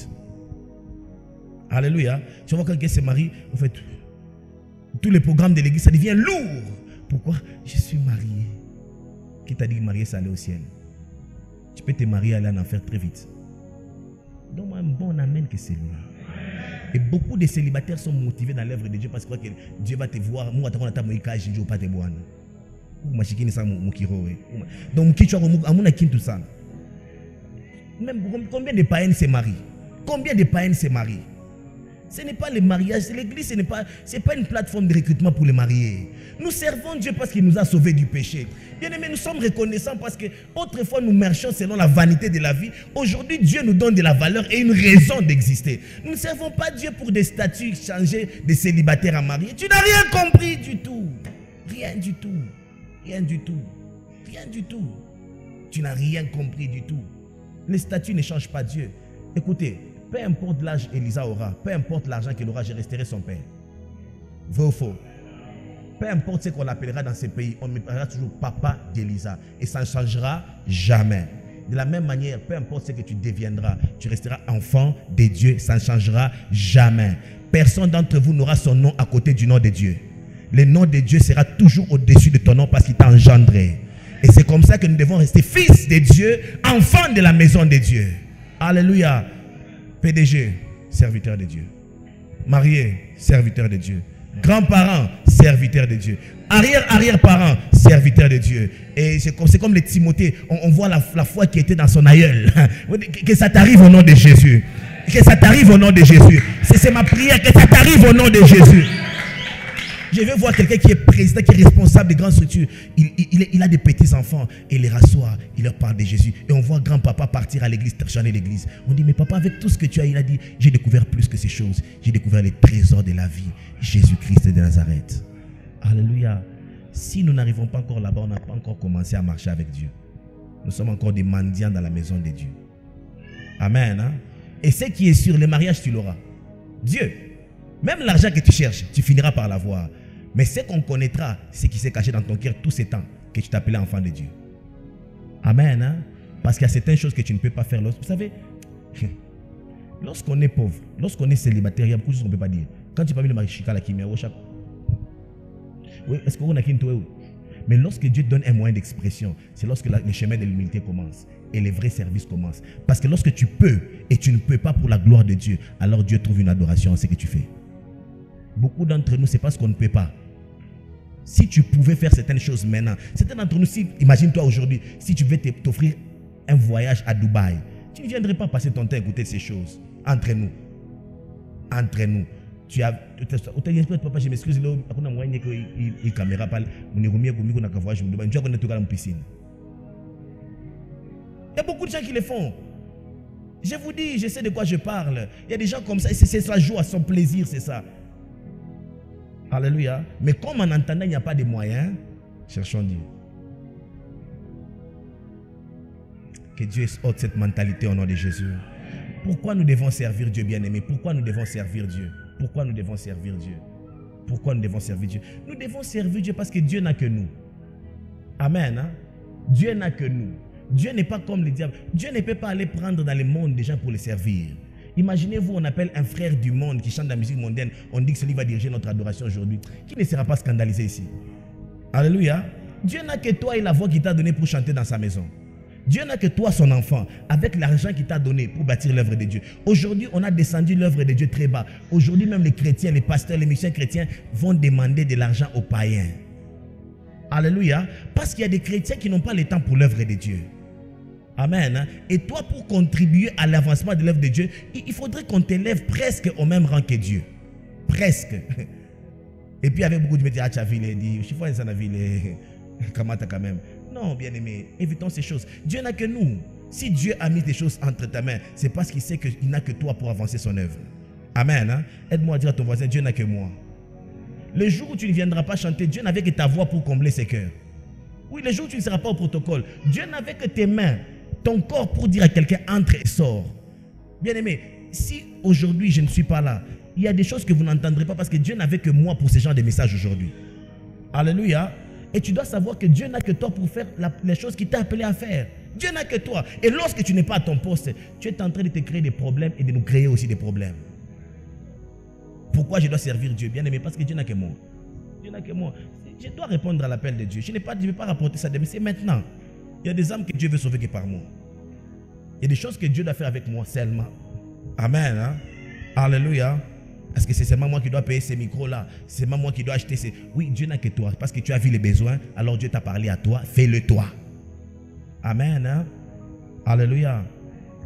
Alléluia. Tu vois quelqu'un se marie, en fait, tous les programmes de l'église, ça devient lourd. Pourquoi? Je suis marié. Qui t'a dit que marié, ça allait au ciel? Tu peux te marier et aller en enfer très vite. Donne-moi un bon amen que celui-là. Et beaucoup de célibataires sont motivés dans l'œuvre de Dieu parce qu'ils croient que Dieu va te voir. Moi, je ne vais pas te voir. Donc, même combien de païens se marient? Combien de païens se marient? Ce n'est pas le mariage, l'église, ce n'est pas une plateforme de recrutement pour les mariés. Nous servons Dieu parce qu'il nous a sauvés du péché. Bien aimés, nous sommes reconnaissants parce que autrefois nous marchions selon la vanité de la vie. Aujourd'hui, Dieu nous donne de la valeur et une raison d'exister. Nous ne servons pas Dieu pour des statuts changés de célibataires à mariés. Tu n'as rien compris du tout. Rien du tout. Rien du tout. Rien du tout. Tu n'as rien compris du tout. Les statuts ne changent pas Dieu. Écoutez, peu importe l'âge qu'Élisa aura, peu importe l'argent qu'il aura, je resterai son père. Vrai ou faux? Peu importe ce qu'on l'appellera dans ces pays, on m'appellera toujours papa d'Élisa. Et ça ne changera jamais. De la même manière, peu importe ce que tu deviendras, tu resteras enfant de Dieu, ça ne changera jamais. Personne d'entre vous n'aura son nom à côté du nom de Dieu. Le nom de Dieu sera toujours au-dessus de ton nom parce qu'il t'a engendré. Et c'est comme ça que nous devons rester fils de Dieu, enfants de la maison de Dieu. Alléluia. PDG, serviteur de Dieu. Marié, serviteur de Dieu. Grands-parents, serviteurs de Dieu. Arrière-arrière-parents, serviteurs de Dieu. Et c'est comme les Timothée, on voit la foi qui était dans son aïeul. Que ça t'arrive au nom de Jésus. Que ça t'arrive au nom de Jésus. C'est ma prière, que ça t'arrive au nom de Jésus. Je vais voir quelqu'un qui est président, qui est responsable des grandes structures. Il a des petits-enfants et il les rassoit, il leur parle de Jésus. Et on voit grand-papa partir à l'église, changer l'église. On dit, mais papa, avec tout ce que tu as, il a dit, j'ai découvert plus que ces choses. J'ai découvert les trésors de la vie. Jésus-Christ de Nazareth. Alléluia. Si nous n'arrivons pas encore là-bas, on n'a pas encore commencé à marcher avec Dieu. Nous sommes encore des mendiants dans la maison de Dieu. Amen. Hein? Et ce qui est sûr, le mariage, tu l'auras. Dieu. Même l'argent que tu cherches, tu finiras par l'avoir. Mais ce qu'on connaîtra, c'est ce qui s'est caché dans ton cœur tous ces temps que tu t'appelais enfant de Dieu. Amen. Hein? Parce qu'il y a certaines choses que tu ne peux pas faire. Vous savez, lorsqu'on est pauvre, lorsqu'on est célibataire, il y a beaucoup de choses qu'on ne peut pas dire. Quand tu parles de marichika, la kimia, oui, est-ce qu'on a qu'une toi? Mais lorsque Dieu te donne un moyen d'expression, c'est lorsque le chemin de l'humilité commence et les vrais services commencent. Parce que lorsque tu peux et tu ne peux pas pour la gloire de Dieu, alors Dieu trouve une adoration à ce que tu fais. Beaucoup d'entre nous, c'est parce qu'on ne peut pas. Si tu pouvais faire certaines choses maintenant, certains d'entre nous, si, imagine-toi aujourd'hui, si tu veux t'offrir un voyage à Dubaï, tu ne viendrais pas passer ton temps à écouter ces choses. Entre nous. Entre nous. Tu as. Papa, je m'excuse, il caméra parle. Tu as connaître la piscine. Il y a beaucoup de gens qui le font. Je vous dis, je sais de quoi je parle. Il y a des gens comme ça, c'est sa joie, son plaisir, c'est ça. Alléluia. Mais comme en entendant, il n'y a pas de moyens, cherchons Dieu. Que Dieu ôte cette mentalité au nom de Jésus. Pourquoi nous devons servir Dieu, bien-aimé? Pourquoi nous devons servir Dieu? Pourquoi nous devons servir Dieu? Pourquoi nous devons servir Dieu? Nous devons servir Dieu parce que Dieu n'a que nous. Amen. Hein? Dieu n'a que nous. Dieu n'est pas comme le diable. Dieu ne peut pas aller prendre dans le monde des gens pour les servir. Imaginez-vous, on appelle un frère du monde qui chante la musique mondaine. On dit que celui va diriger notre adoration aujourd'hui. Qui ne sera pas scandalisé ici? Alléluia. Dieu n'a que toi et la voix qu'il t'a donnée pour chanter dans sa maison. Dieu n'a que toi, son enfant, avec l'argent qu'il t'a donné pour bâtir l'œuvre de Dieu. Aujourd'hui, on a descendu l'œuvre de Dieu très bas. Aujourd'hui, même les chrétiens, les pasteurs, les missions chrétiens vont demander de l'argent aux païens. Alléluia. Parce qu'il y a des chrétiens qui n'ont pas le temps pour l'œuvre de Dieu. Amen. Et toi, pour contribuer à l'avancement de l'œuvre de Dieu, il faudrait qu'on t'élève presque au même rang que Dieu. Presque. Et puis avec beaucoup de métiers, tu as vu les dit, je vois ça, quand même. Non, bien-aimé, évitons ces choses. Dieu n'a que nous. Si Dieu a mis des choses entre ta main, c'est parce qu'il sait qu'il n'a que toi pour avancer son œuvre. Amen. Hein? Aide-moi à dire à ton voisin, Dieu n'a que moi. Le jour où tu ne viendras pas chanter, Dieu n'avait que ta voix pour combler ses cœurs. Oui, le jour où tu ne seras pas au protocole, Dieu n'avait que tes mains, ton corps pour dire à quelqu'un, entre et sors. Bien-aimé, si aujourd'hui je ne suis pas là, il y a des choses que vous n'entendrez pas parce que Dieu n'avait que moi pour ce genre de messages aujourd'hui. Alléluia. Et tu dois savoir que Dieu n'a que toi pour faire les choses qu'il t'a appelé à faire. Dieu n'a que toi. Et lorsque tu n'es pas à ton poste, tu es en train de te créer des problèmes et de nous créer aussi des problèmes. Pourquoi je dois servir Dieu? Bien aimé, parce que Dieu n'a que moi. Dieu n'a que moi. Je dois répondre à l'appel de Dieu. Je ne vais pas rapporter ça demain, c'est maintenant. Il y a des âmes que Dieu veut sauver que par moi. Il y a des choses que Dieu doit faire avec moi seulement. Amen. Hein? Alléluia. Est-ce que c'est seulement moi qui dois payer ces micros-là? C'est seulement moi qui dois acheter ces... Oui, Dieu n'a que toi. Parce que tu as vu les besoins, alors Dieu t'a parlé à toi. Fais-le toi. Amen. Hein? Alléluia.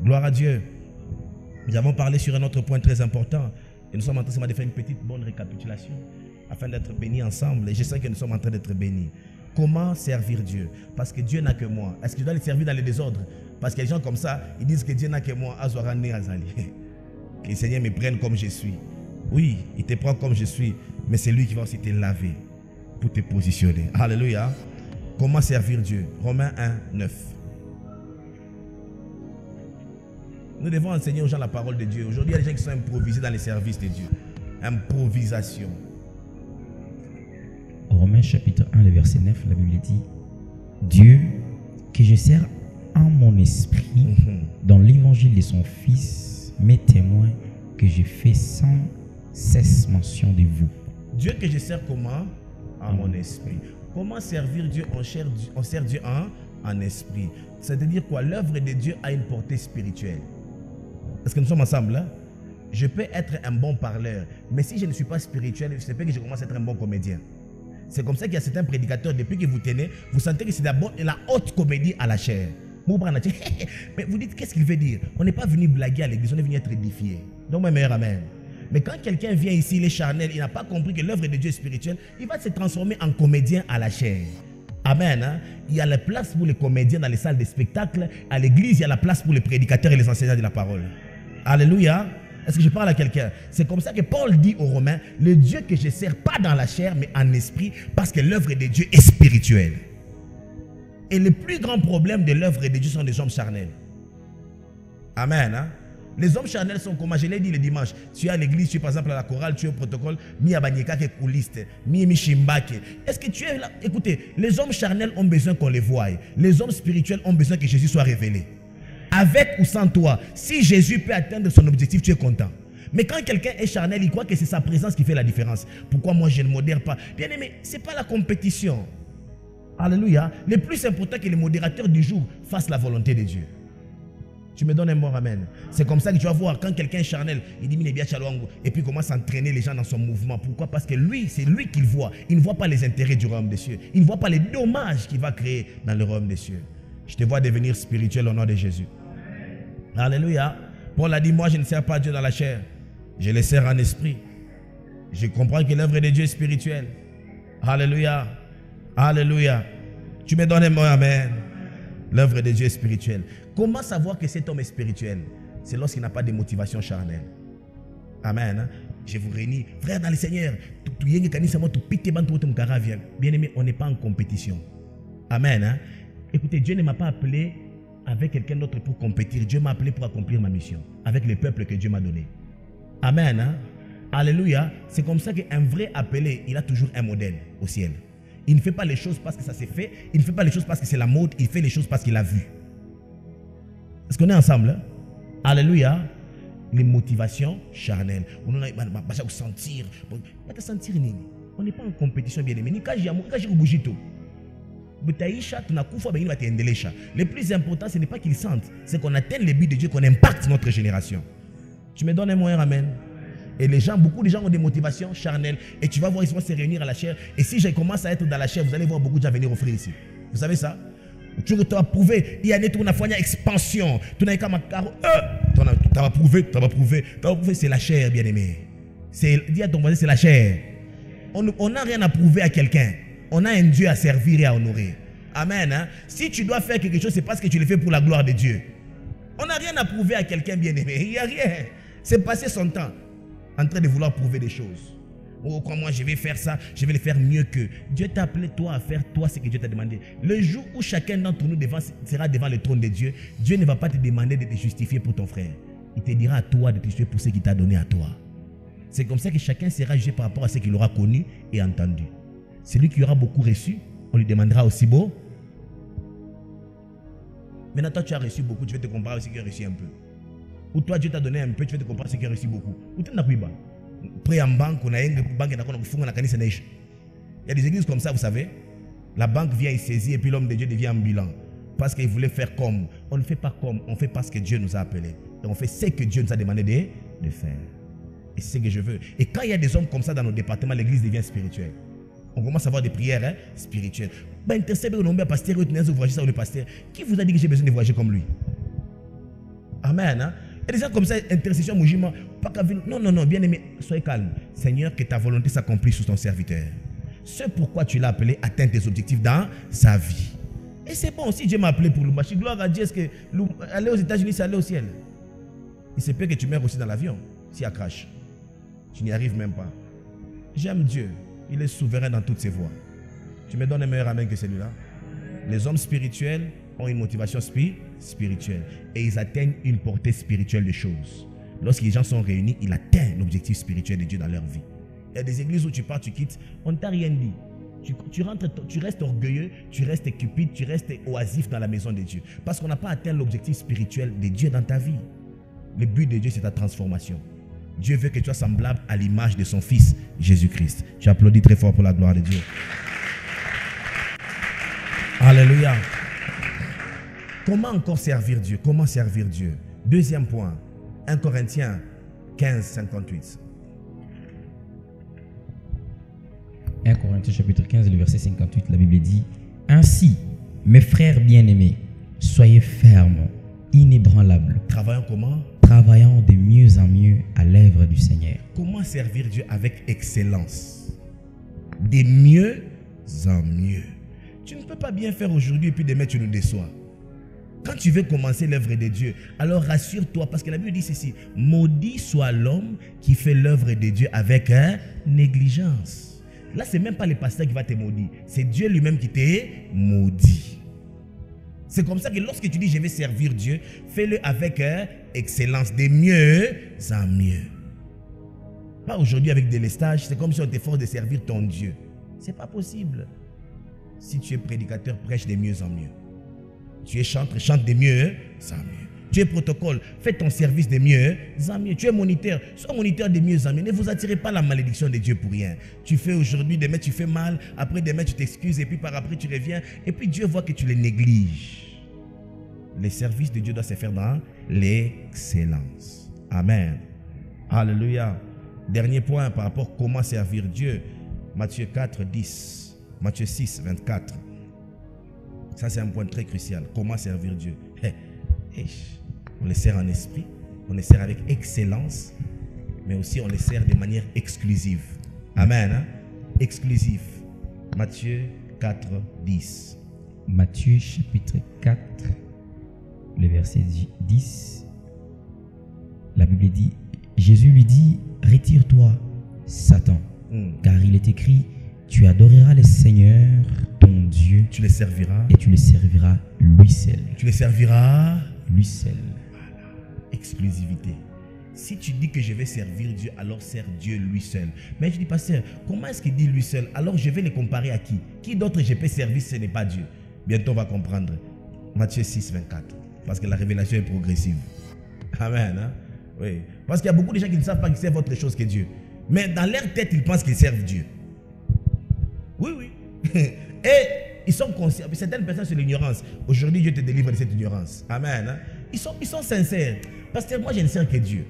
Gloire à Dieu. Nous avons parlé sur un autre point très important. Et nous sommes en train de faire une petite bonne récapitulation afin d'être bénis ensemble. Et je sais que nous sommes en train d'être bénis. Comment servir Dieu? Parce que Dieu n'a que moi. Est-ce que je dois le servir dans le désordre? Parce que les gens comme ça, ils disent que Dieu n'a que moi. Que le Seigneur me prenne comme je suis. Oui, il te prend comme je suis, mais c'est lui qui va aussi te laver pour te positionner. Alléluia. Comment servir Dieu? Romains 1, 9. Nous devons enseigner aux gens la parole de Dieu. Aujourd'hui, il y a des gens qui sont improvisés dans les services de Dieu. Improvisation. Romains chapitre 1, le verset 9, la Bible dit: Dieu, que je sers en mon esprit, dans l'évangile de son Fils, m'est témoin que je fais sans cesse mention de vous. Dieu que je sers comment? En mon esprit. Comment servir Dieu? On sert Dieu en esprit. C'est-à-dire quoi? L'œuvre de Dieu a une portée spirituelle. Est-ce que nous sommes ensemble là? Je peux être un bon parleur, mais si je ne suis pas spirituel, c'est pas que je commence à être un bon comédien. C'est comme ça qu'il y a certains prédicateurs, depuis que vous tenez, vous sentez que c'est la haute comédie à la chair. Mais vous dites, qu'est-ce qu'il veut dire? On n'est pas venu blaguer à l'église, on est venu être édifié. Donc, mon meilleur amen. Mais quand quelqu'un vient ici, il est charnel, il n'a pas compris que l'œuvre de Dieu est spirituelle, il va se transformer en comédien à la chair. Amen. Hein? Il y a la place pour les comédiens dans les salles de spectacle. À l'église, il y a la place pour les prédicateurs et les enseignants de la parole. Alléluia. Est-ce que je parle à quelqu'un? C'est comme ça que Paul dit aux Romains, le Dieu que je sers, pas dans la chair, mais en esprit, parce que l'œuvre de Dieu est spirituelle. Et le plus grand problème de l'œuvre de Dieu sont les hommes charnels. Amen. Hein? Les hommes charnels sont comme je l'ai dit le dimanche. Tu es à l'église, tu es par exemple à la chorale, tu es au protocole, mi abanyeka ke couliste, mi shimbake. Est-ce que tu es là? Écoutez, les hommes charnels ont besoin qu'on les voie. Les hommes spirituels ont besoin que Jésus soit révélé. Avec ou sans toi, si Jésus peut atteindre son objectif, tu es content. Mais quand quelqu'un est charnel, il croit que c'est sa présence qui fait la différence. Pourquoi moi je ne modère pas? Bien aimé, ce n'est pas la compétition. Alléluia. Le plus important que les modérateurs du jour fassent la volonté de Dieu. Tu me donnes un bon amen. C'est comme ça que tu vas voir quand quelqu'un est charnel, il dit bien et puis il commence à entraîner les gens dans son mouvement. Pourquoi? Parce que lui, c'est lui qu'il voit. Il ne voit pas les intérêts du royaume des cieux. Il ne voit pas les dommages qu'il va créer dans le royaume des cieux. Je te vois devenir spirituel au nom de Jésus. Alléluia. Paul a dit, moi je ne sers pas Dieu dans la chair. Je le sers en esprit. Je comprends que l'œuvre de Dieu est spirituelle. Alléluia. Alléluia. Tu me donnes un bon amen. L'œuvre de Dieu est spirituelle. Comment savoir que cet homme est spirituel? C'est lorsqu'il n'a pas de motivation charnelle. Amen. Je vous réunis. Frère dans le Seigneur, bien aimé, on n'est pas en compétition. Amen. Écoutez, Dieu ne m'a pas appelé avec quelqu'un d'autre pour compétir. Dieu m'a appelé pour accomplir ma mission avec le peuple que Dieu m'a donné. Amen. Alléluia. C'est comme ça qu'un vrai appelé, il a toujours un modèle au ciel. Il ne fait pas les choses parce que ça s'est fait. Il ne fait pas les choses parce que c'est la mode. Il fait les choses parce qu'il a vu. Est-ce qu'on est ensemble? Hein? Alléluia. Les motivations charnelles. On a sentir. On n'est pas en compétition, bien aimé. Le plus important, ce n'est pas qu'ils sentent. C'est qu'on atteigne le but de Dieu, qu'on impacte notre génération. Tu me donnes un moyen, amen. Et les gens, beaucoup de gens ont des motivations charnelles. Et tu vas voir, ils vont se réunir à la chair. Et si je commence à être dans la chair, vous allez voir beaucoup de gens venir offrir ici. Vous savez ça? Tu vas prouver. Il y a une expansion. Tu n'as qu'à caro. Tu vas prouver. C'est la chair, bien aimé. Dis à ton voisin, c'est la chair. On n'a rien à prouver à quelqu'un. On a un Dieu à servir et à honorer. Amen. Hein? Si tu dois faire quelque chose, c'est parce que tu le fais pour la gloire de Dieu. On n'a rien à prouver à quelqu'un, bien aimé. Il n'y a rien. C'est passer son temps en train de vouloir prouver des choses. Oh, quand moi je vais faire ça, je vais le faire mieux que. Dieu t'a appelé toi à faire toi ce que Dieu t'a demandé. Le jour où chacun d'entre nous sera devant le trône de Dieu, Dieu ne va pas te demander de te justifier pour ton frère. Il te dira à toi de te justifier pour ce qu'il t'a donné à toi. C'est comme ça que chacun sera jugé par rapport à ce qu'il aura connu et entendu. Celui qui aura beaucoup reçu, on lui demandera aussi beau. Maintenant toi tu as reçu beaucoup, tu vas te comparer à ce qui a reçu un peu. Ou toi Dieu t'a donné un peu, tu vas te comparer à ce qui a reçu beaucoup. Ou tu n'as pas eu bas. Prêt en banque, on a une banque, il y a des églises comme ça, vous savez. La banque vient y saisir et puis l'homme de Dieu devient ambulant. Parce qu'il voulait faire comme. On ne fait pas comme, on fait parce que Dieu nous a appelés. Et on fait ce que Dieu nous a demandé de faire. Et c'est ce que je veux. Et quand il y a des hommes comme ça dans nos départements, l'église devient spirituelle. On commence à avoir des prières spirituelles. Pasteur, qui vous a dit que j'ai besoin de voyager comme lui? Amen. Hein? Et des gens comme ça, intercession, mouvement, pas qu'à vivre. Non, bien aimé, soyez calme. Seigneur, que ta volonté s'accomplisse sous ton serviteur. Ce pourquoi tu l'as appelé, atteint tes objectifs dans sa vie. Et c'est bon, si Dieu m'a appelé pour Lumbashi, gloire à Dieu, est-ce que aller aux États-Unis, c'est aller au ciel? Il se peut que tu meurs aussi dans l'avion, s'il y a crash. Tu n'y arrives même pas. J'aime Dieu, il est souverain dans toutes ses voies. Tu me donnes un meilleur amen que celui-là? Les hommes spirituels ont une motivation spirituelle et ils atteignent une portée spirituelle de choses. Lorsque les gens sont réunis, ils atteignent l'objectif spirituel de Dieu dans leur vie. Il y a des églises où tu pars, tu quittes, on ne t'a rien dit. Tu rentres, tu restes orgueilleux, tu restes cupide, tu restes oisif dans la maison de Dieu. Parce qu'on n'a pas atteint l'objectif spirituel de Dieu dans ta vie. Le but de Dieu, c'est ta transformation. Dieu veut que tu sois semblable à l'image de son Fils, Jésus-Christ. Tu applaudis très fort pour la gloire de Dieu. Alléluia. Comment encore servir Dieu? Comment servir Dieu? Deuxième point, 1 Corinthiens 15, 58. 1 Corinthiens chapitre 15, le verset 58, la Bible dit: ainsi, mes frères bien-aimés, soyez fermes, inébranlables. Travaillant comment? Travaillant de mieux en mieux à l'œuvre du Seigneur. Comment servir Dieu avec excellence? De mieux en mieux. Tu ne peux pas bien faire aujourd'hui et puis demain tu nous déçois. Quand tu veux commencer l'œuvre de Dieu, alors rassure-toi, parce que la Bible dit ceci: maudit soit l'homme qui fait l'œuvre de Dieu avec négligence. Là, ce n'est même pas le pasteur qui va te maudire, c'est Dieu lui-même qui te maudit. C'est comme ça que lorsque tu dis je vais servir Dieu, fais-le avec excellence, de mieux en mieux. Pas aujourd'hui avec des lestages, c'est comme si on t'efforce de servir ton Dieu. Ce n'est pas possible. Si tu es prédicateur, prêche de mieux en mieux. Tu es chanteur, chante de mieux en mieux. Tu es protocole, fais ton service de mieux en mieux. Tu es moniteur, sois moniteur de mieux en mieux. Ne vous attirez pas la malédiction de Dieu pour rien. Tu fais aujourd'hui, demain tu fais mal, après demain tu t'excuses et puis par après tu reviens et puis Dieu voit que tu les négliges. Les services de Dieu doivent se faire dans l'excellence. Amen. Alléluia. Dernier point par rapport à comment servir Dieu. Matthieu 4, 10. Matthieu 6, 24. Ça, c'est un point très crucial. Comment servir Dieu? On les sert en esprit, on les sert avec excellence, mais aussi on les sert de manière exclusive. Amen. Hein? Exclusive. Matthieu 4, 10. Matthieu chapitre 4, le verset 10. La Bible dit, Jésus lui dit, retire-toi, Satan, car il est écrit, tu adoreras le Seigneur, ton Dieu, tu le serviras, et tu le serviras lui seul. Tu le serviras lui seul. Voilà. Exclusivité. Si tu dis que je vais servir Dieu, alors sers Dieu lui seul. Mais je dis, pasteur, comment est-ce qu'il dit lui seul? Alors je vais le comparer à qui? Qui d'autre je peux servir si ce n'est pas Dieu? Bientôt on va comprendre. Matthieu 6, 24. Parce que la révélation est progressive. Amen. Hein? Oui. Parce qu'il y a beaucoup de gens qui ne savent pas qu'ils servent autre chose que Dieu. Mais dans leur tête, ils pensent qu'ils servent Dieu. Oui, oui. Et ils sont conscients. Certaines personnes, c'est l'ignorance. Aujourd'hui, Dieu te délivre de cette ignorance. Amen. Hein? Ils sont sincères. Parce que moi, je ne sers que Dieu.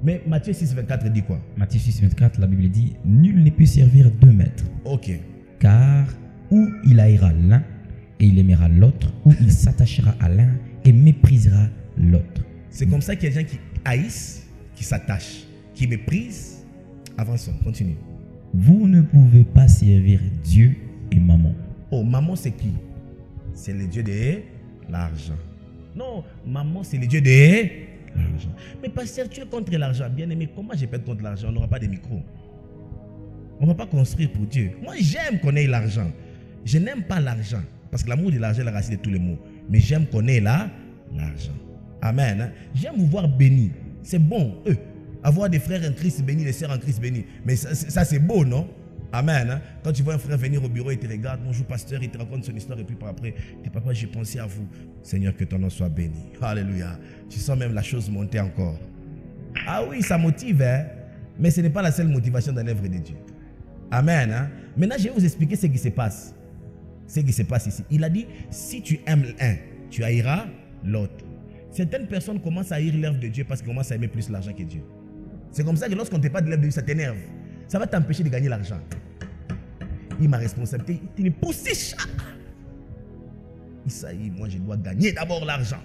Mais Matthieu 6, 24 dit quoi? Matthieu 6, 24, la Bible dit, nul ne peut servir deux maîtres. Ok. Car ou il haïra l'un et il aimera l'autre, ou il s'attachera à l'un et méprisera l'autre. C'est comme ça qu'il y a des gens qui haïssent, qui s'attachent, qui méprisent. Avançons, continue. Vous ne pouvez pas servir Dieu et maman. Oh, maman c'est qui? C'est le Dieu de l'argent. Non, maman c'est le Dieu de l'argent. Mais pasteur, tu es contre l'argent. Bien aimé, comment je peux être contre l'argent? On n'aura pas de micro. On ne va pas construire pour Dieu. Moi, j'aime qu'on ait l'argent. Je n'aime pas l'argent. Parce que l'amour de l'argent est la racine de tous les maux. Mais j'aime qu'on ait l'argent. Amen. Hein? J'aime vous voir béni. C'est bon. Avoir des frères en Christ bénis, des sœurs en Christ bénis. Mais ça c'est beau, non? Amen. Hein? Quand tu vois un frère venir au bureau, il te regarde, bonjour pasteur, il te raconte son histoire et puis par après, tu dis, papa, j'ai pensé à vous. Seigneur, que ton nom soit béni. Alléluia. Tu sens même la chose monter encore. Ah oui, ça motive, hein? Mais ce n'est pas la seule motivation dans l'œuvre de Dieu. Amen. Hein? Maintenant, je vais vous expliquer ce qui se passe. Ce qui se passe ici. Il a dit, si tu aimes un, tu haïras l'autre. Certaines personnes commencent à haïr l'œuvre de Dieu parce qu'ils commencent à aimer plus l'argent que Dieu. C'est comme ça que lorsqu'on ne te parle de l'œuvre de Dieu, ça t'énerve. Ça va t'empêcher de gagner l'argent. Il m'a responsabilité. Tu me pousses. Ça y est, moi je dois gagner d'abord l'argent.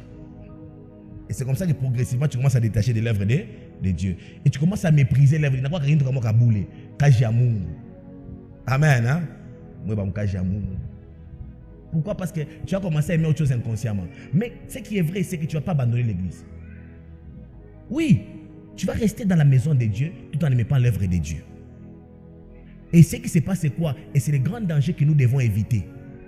Et c'est comme ça que progressivement tu commences à détacher de l'œuvre de Dieu. Et tu commences à mépriser l'œuvre. Il n'y a pas rien de comme Kaboulé. Kajiamou. Amen. Hein? Moi, je vais Kajiamou. Pourquoi? Parce que tu as commencé à aimer autre chose inconsciemment. Mais ce qui est vrai, c'est que tu ne vas pas abandonner l'église. Oui, tu vas rester dans la maison de Dieu tout en n'aimant pas l'œuvre de Dieu. Et ce qui se passe, c'est quoi? Et c'est le grand danger que nous devons éviter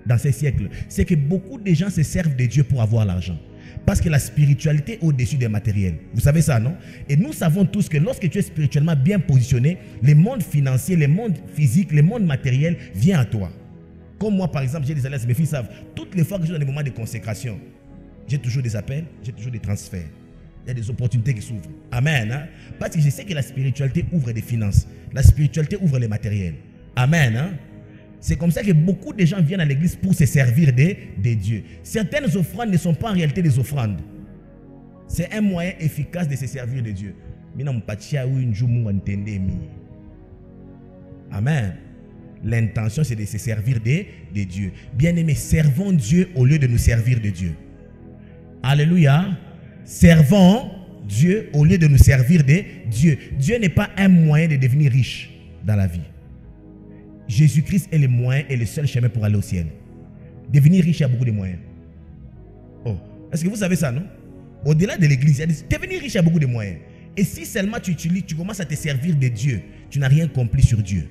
dans ces siècles. C'est que beaucoup de gens se servent de Dieu pour avoir l'argent. Parce que la spiritualité est au-dessus des matériels. Vous savez ça, non? Et nous savons tous que lorsque tu es spirituellement bien positionné, le monde financier, le monde physique, le monde matériel vient à toi. Comme moi, par exemple, j'ai des alliances, mes filles savent, toutes les fois que je suis dans des moments de consécration, j'ai toujours des appels, j'ai toujours des transferts. Il y a des opportunités qui s'ouvrent. Amen. Hein? Parce que je sais que la spiritualité ouvre des finances. La spiritualité ouvre les matériels. Amen. Hein? C'est comme ça que beaucoup de gens viennent à l'église pour se servir de Dieu. Certaines offrandes ne sont pas en réalité des offrandes. C'est un moyen efficace de se servir de Dieu. Amen. L'intention, c'est de se servir de Dieu. Bien-aimés, servons Dieu au lieu de nous servir de Dieu. Alléluia. Servons Dieu au lieu de nous servir de Dieu. Dieu n'est pas un moyen de devenir riche dans la vie. Jésus-Christ est le moyen et le seul chemin pour aller au ciel. Devenir riche, il y a beaucoup de moyens. Oh, est-ce que vous savez ça, non? Au-delà de l'église, devenir riche, il y a beaucoup de moyens. Et si seulement tu commences à te servir de Dieu, tu n'as rien accompli sur Dieu.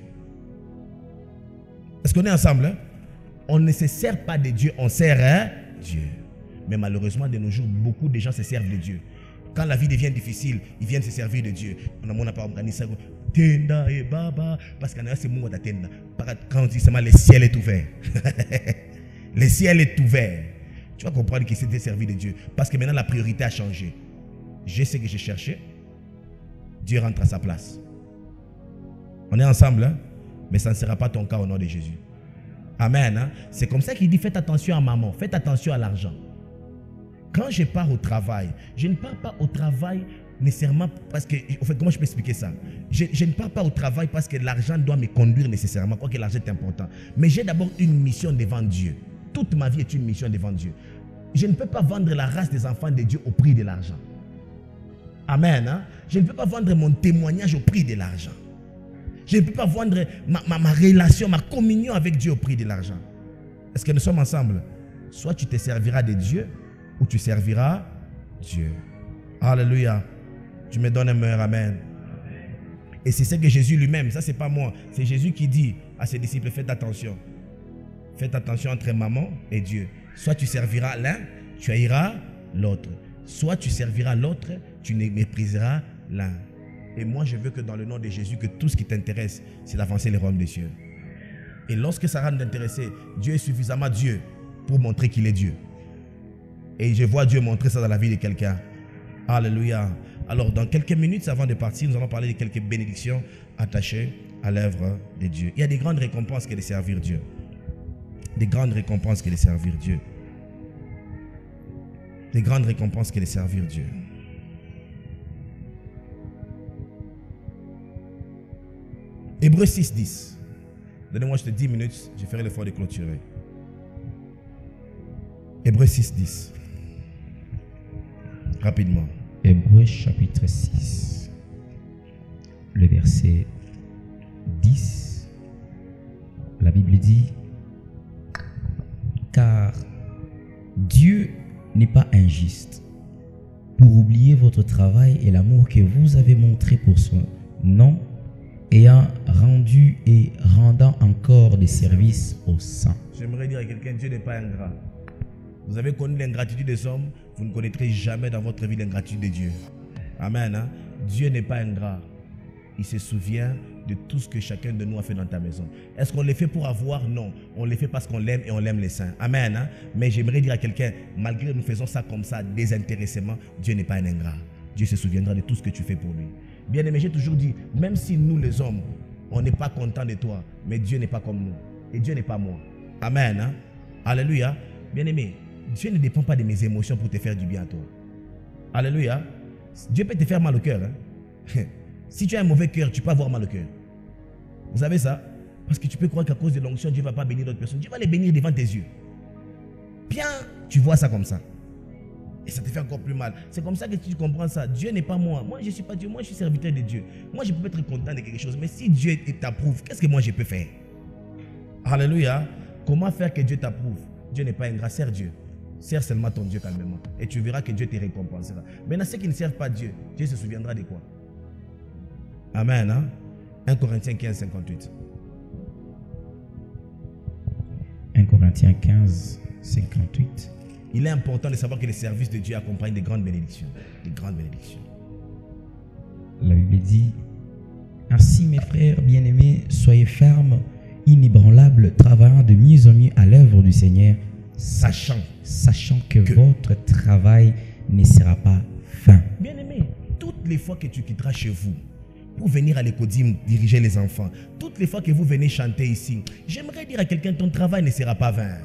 Est-ce qu'on est ensemble? Hein? On ne se sert pas de Dieu, on sert Dieu. Mais malheureusement, de nos jours, beaucoup de gens se servent de Dieu. Quand la vie devient difficile, ils viennent se servir de Dieu. On n'a pas organisé ça. Tenda et baba. Parce qu'on a ce mot de tenda. Quand on dit seulement le ciel est ouvert. Le ciel est ouvert. Tu vas comprendre qu'ils s'étaient servis de Dieu. Parce que maintenant, la priorité a changé. Je sais que j'ai cherché. Dieu rentre à sa place. On est ensemble, hein? Mais ça ne sera pas ton cas au nom de Jésus. Amen. Hein? C'est comme ça qu'il dit, faites attention à maman. Faites attention à l'argent. Quand je pars au travail, je ne pars pas au travail nécessairement parce que, en fait, comment je peux expliquer ça? Je ne pars pas au travail parce que l'argent doit me conduire nécessairement, quoique l'argent est important. Mais j'ai d'abord une mission devant Dieu. Toute ma vie est une mission devant Dieu. Je ne peux pas vendre la race des enfants de Dieu au prix de l'argent. Amen. Hein? Je ne peux pas vendre mon témoignage au prix de l'argent. Je ne peux pas vendre ma relation, ma communion avec Dieu au prix de l'argent. Est-ce que nous sommes ensemble? Soit tu te serviras de Dieu ou tu serviras Dieu. Alléluia. Tu me donnes un meilleur amen. Et c'est ce que Jésus lui-même, ça c'est pas moi, c'est Jésus qui dit à ses disciples, faites attention. Faites attention entre maman et Dieu. Soit tu serviras l'un, tu haïras l'autre. Soit tu serviras l'autre, tu mépriseras l'un. Et moi je veux que dans le nom de Jésus, que tout ce qui t'intéresse, c'est d'avancer le royaume des cieux. Et lorsque ça rend d'intéressé, Dieu est suffisamment Dieu pour montrer qu'il est Dieu. Et je vois Dieu montrer ça dans la vie de quelqu'un. Alléluia. Alors dans quelques minutes avant de partir, nous allons parler de quelques bénédictions attachées à l'œuvre de Dieu. Il y a des grandes récompenses que de servir Dieu. Des grandes récompenses que de servir Dieu. Des grandes récompenses que de servir Dieu. Hébreux 6:10. Donnez-moi juste 10 minutes, je ferai l'effort de clôturer. Hébreux 6:10. Rapidement. Hébreux chapitre 6, le verset 10. La Bible dit: car Dieu n'est pas injuste pour oublier votre travail et l'amour que vous avez montré pour son nom, ayant rendu et rendant encore des services aux saints. J'aimerais dire à quelqu'un, Dieu n'est pas ingrat. Vous avez connu l'ingratitude des hommes, vous ne connaîtrez jamais dans votre vie l'ingratitude de Dieu. Amen. Hein? Dieu n'est pas ingrat. Il se souvient de tout ce que chacun de nous a fait dans ta maison. Est-ce qu'on le fait pour avoir? Non. On le fait parce qu'on l'aime et on l'aime les saints. Amen. Hein? Mais j'aimerais dire à quelqu'un, malgré que nous faisons ça comme ça, désintéressément, Dieu n'est pas un ingrat. Dieu se souviendra de tout ce que tu fais pour lui. Bien aimé, j'ai toujours dit, même si nous les hommes, on n'est pas content de toi, mais Dieu n'est pas comme nous. Et Dieu n'est pas moi. Amen. Hein? Alléluia. Bien aimé, Dieu ne dépend pas de mes émotions pour te faire du bien à toi. Alléluia. Dieu peut te faire mal au cœur. Hein? Si tu as un mauvais cœur, tu peux avoir mal au cœur. Vous savez ça? Parce que tu peux croire qu'à cause de l'onction, Dieu ne va pas bénir d'autres personnes. Dieu va les bénir devant tes yeux. Bien, tu vois ça comme ça. Et ça te fait encore plus mal. C'est comme ça que tu comprends ça. Dieu n'est pas moi. Moi, je ne suis pas Dieu. Moi, je suis serviteur de Dieu. Moi, je peux être content de quelque chose. Mais si Dieu t'approuve, qu'est-ce que moi, je peux faire? Alléluia. Comment faire que Dieu t'approuve? Dieu n'est pas ingrat. Sers Dieu. Sers seulement ton Dieu calmement. Et tu verras que Dieu te récompensera. Maintenant, ceux qui ne servent pas Dieu, Dieu se souviendra de quoi? Amen. Hein? 1 Corinthiens 15, 58. 1 Corinthiens 15, 58. Il est important de savoir que les services de Dieu accompagnent des grandes bénédictions. Des grandes bénédictions. La Bible dit: ainsi, mes frères bien-aimés, soyez fermes, inébranlables, travaillant de mieux en mieux à l'œuvre du Seigneur, sachant que votre travail ne sera pas vain. Bien-aimé, toutes les fois que tu quitteras chez vous pour venir à l'écodime diriger les enfants, toutes les fois que vous venez chanter ici, j'aimerais dire à quelqu'un, ton travail ne sera pas vain.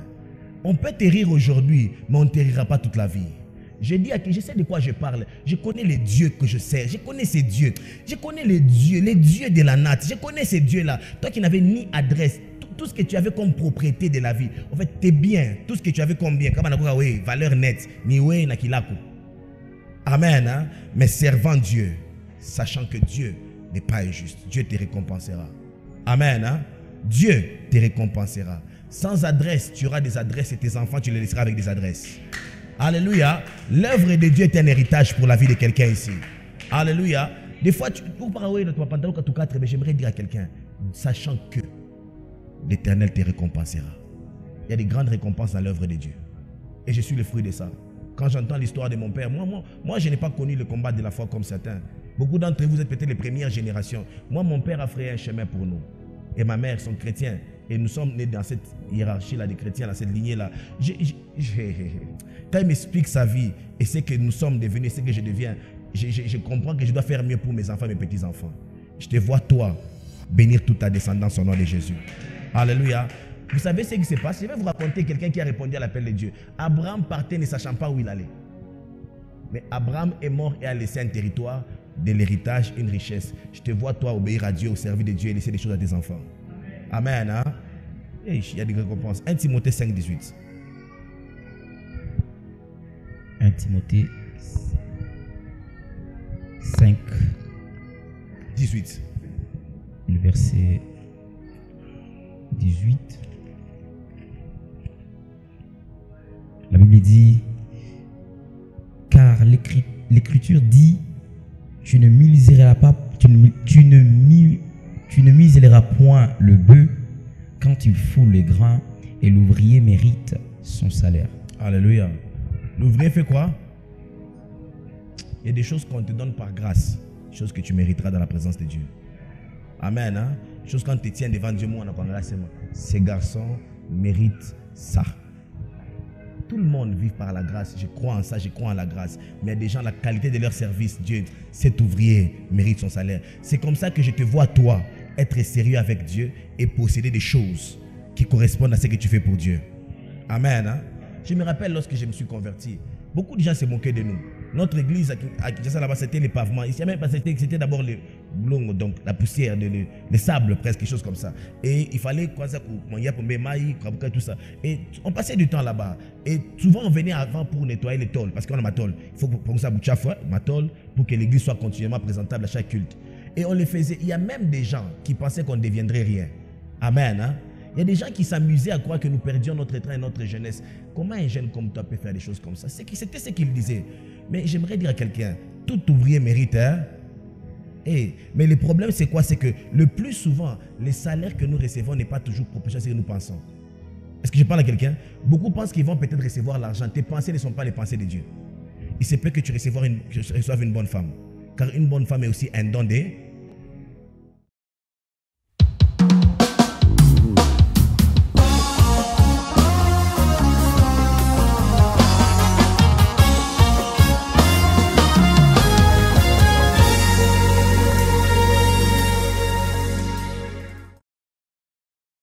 On peut te rire aujourd'hui, mais on ne te rira pas toute la vie. Je sais de quoi je parle. Je connais les dieux que je sers. Je connais ces dieux. Je connais les dieux de la natte. Je connais ces dieux-là. Toi qui n'avais ni adresse, tout ce que tu avais comme propriété de la vie, en fait, tes biens, tout ce que tu avais comme bien, valeur nette, amen. Hein? Mais servant Dieu, sachant que Dieu n'est pas injuste, Dieu te récompensera. Amen. Hein? Dieu te récompensera. Sans adresse, tu auras des adresses et tes enfants, tu les laisseras avec des adresses. Alléluia. L'œuvre de Dieu est un héritage pour la vie de quelqu'un ici. Alléluia. Des fois, j'aimerais dire à quelqu'un, sachant que l'Éternel te récompensera. Il y a des grandes récompenses dans l'œuvre de Dieu. Et je suis le fruit de ça. Quand j'entends l'histoire de mon père, moi je n'ai pas connu le combat de la foi comme certains. Beaucoup d'entre vous êtes peut-être les premières générations. Moi, mon père a frayé un chemin pour nous. Et ma mère sont chrétiens. Et nous sommes nés dans cette hiérarchie-là des chrétiens, dans cette lignée-là. Quand il m'explique sa vie et ce que nous sommes devenus, ce que je deviens, je comprends que je dois faire mieux pour mes enfants et mes petits-enfants. Je te vois, toi, bénir toute ta descendance au nom de Jésus. Alléluia. Vous savez ce qui se passe? Je vais vous raconter quelqu'un qui a répondu à l'appel de Dieu. Abraham partait ne sachant pas où il allait. Mais Abraham est mort et a laissé un territoire, de l'héritage, une richesse. Je te vois, toi, obéir à Dieu, au service de Dieu et laisser des choses à tes enfants. Amen. Hein? Et il y a des récompenses. 1 Timothée 5, 18. 1 Timothée 5, 18. le verset 18. La Bible dit, car l'Écriture dit, tu ne muselleras point le bœuf quand il foule les grains, et l'ouvrier mérite son salaire. Alléluia. L'ouvrier fait quoi? Il y a des choses qu'on te donne par grâce, des choses que tu mériteras dans la présence de Dieu. Amen. Hein? Des choses quand tu te tiens devant Dieu, moi, on a pas grâce. Ces garçons méritent ça. Tout le monde vit par la grâce. Je crois en ça, je crois en la grâce. Mais il y a des gens, la qualité de leur service, Dieu, cet ouvrier mérite son salaire. C'est comme ça que je te vois, toi, être sérieux avec Dieu et posséder des choses qui correspondent à ce que tu fais pour Dieu. Amen. Hein? Je me rappelle lorsque je me suis converti, beaucoup de gens se moquaient de nous. Notre église à Kinshasa, là-bas, c'était les pavements. Ici, même pas, c'était d'abord le blong, donc la poussière, le sable, presque, quelque chose comme ça. Et il fallait tout ça. Et on passait du temps là-bas. Et souvent, on venait avant pour nettoyer les tôles, parce qu'on a ma tôle. Il faut pour ça, ma tôle, pour que l'église soit continuellement présentable à chaque culte. Et on le faisait. Il y a même des gens qui pensaient qu'on ne deviendrait rien. Amen. Hein? Il y a des gens qui s'amusaient à croire que nous perdions notre train et notre jeunesse. Comment un jeune comme toi peut faire des choses comme ça? C'était ce qu'il disait. Mais j'aimerais dire à quelqu'un, tout ouvrier mérite. Hein? Mais le problème, c'est quoi? C'est que le plus souvent, les salaires que nous recevons n'est pas toujours proportionnel à ce que nous pensons. Est-ce que je parle à quelqu'un? Beaucoup pensent qu'ils vont peut-être recevoir l'argent. Tes pensées ne sont pas les pensées de Dieu. Il se peut que tu reçoives une bonne femme. Car une bonne femme est aussi un don de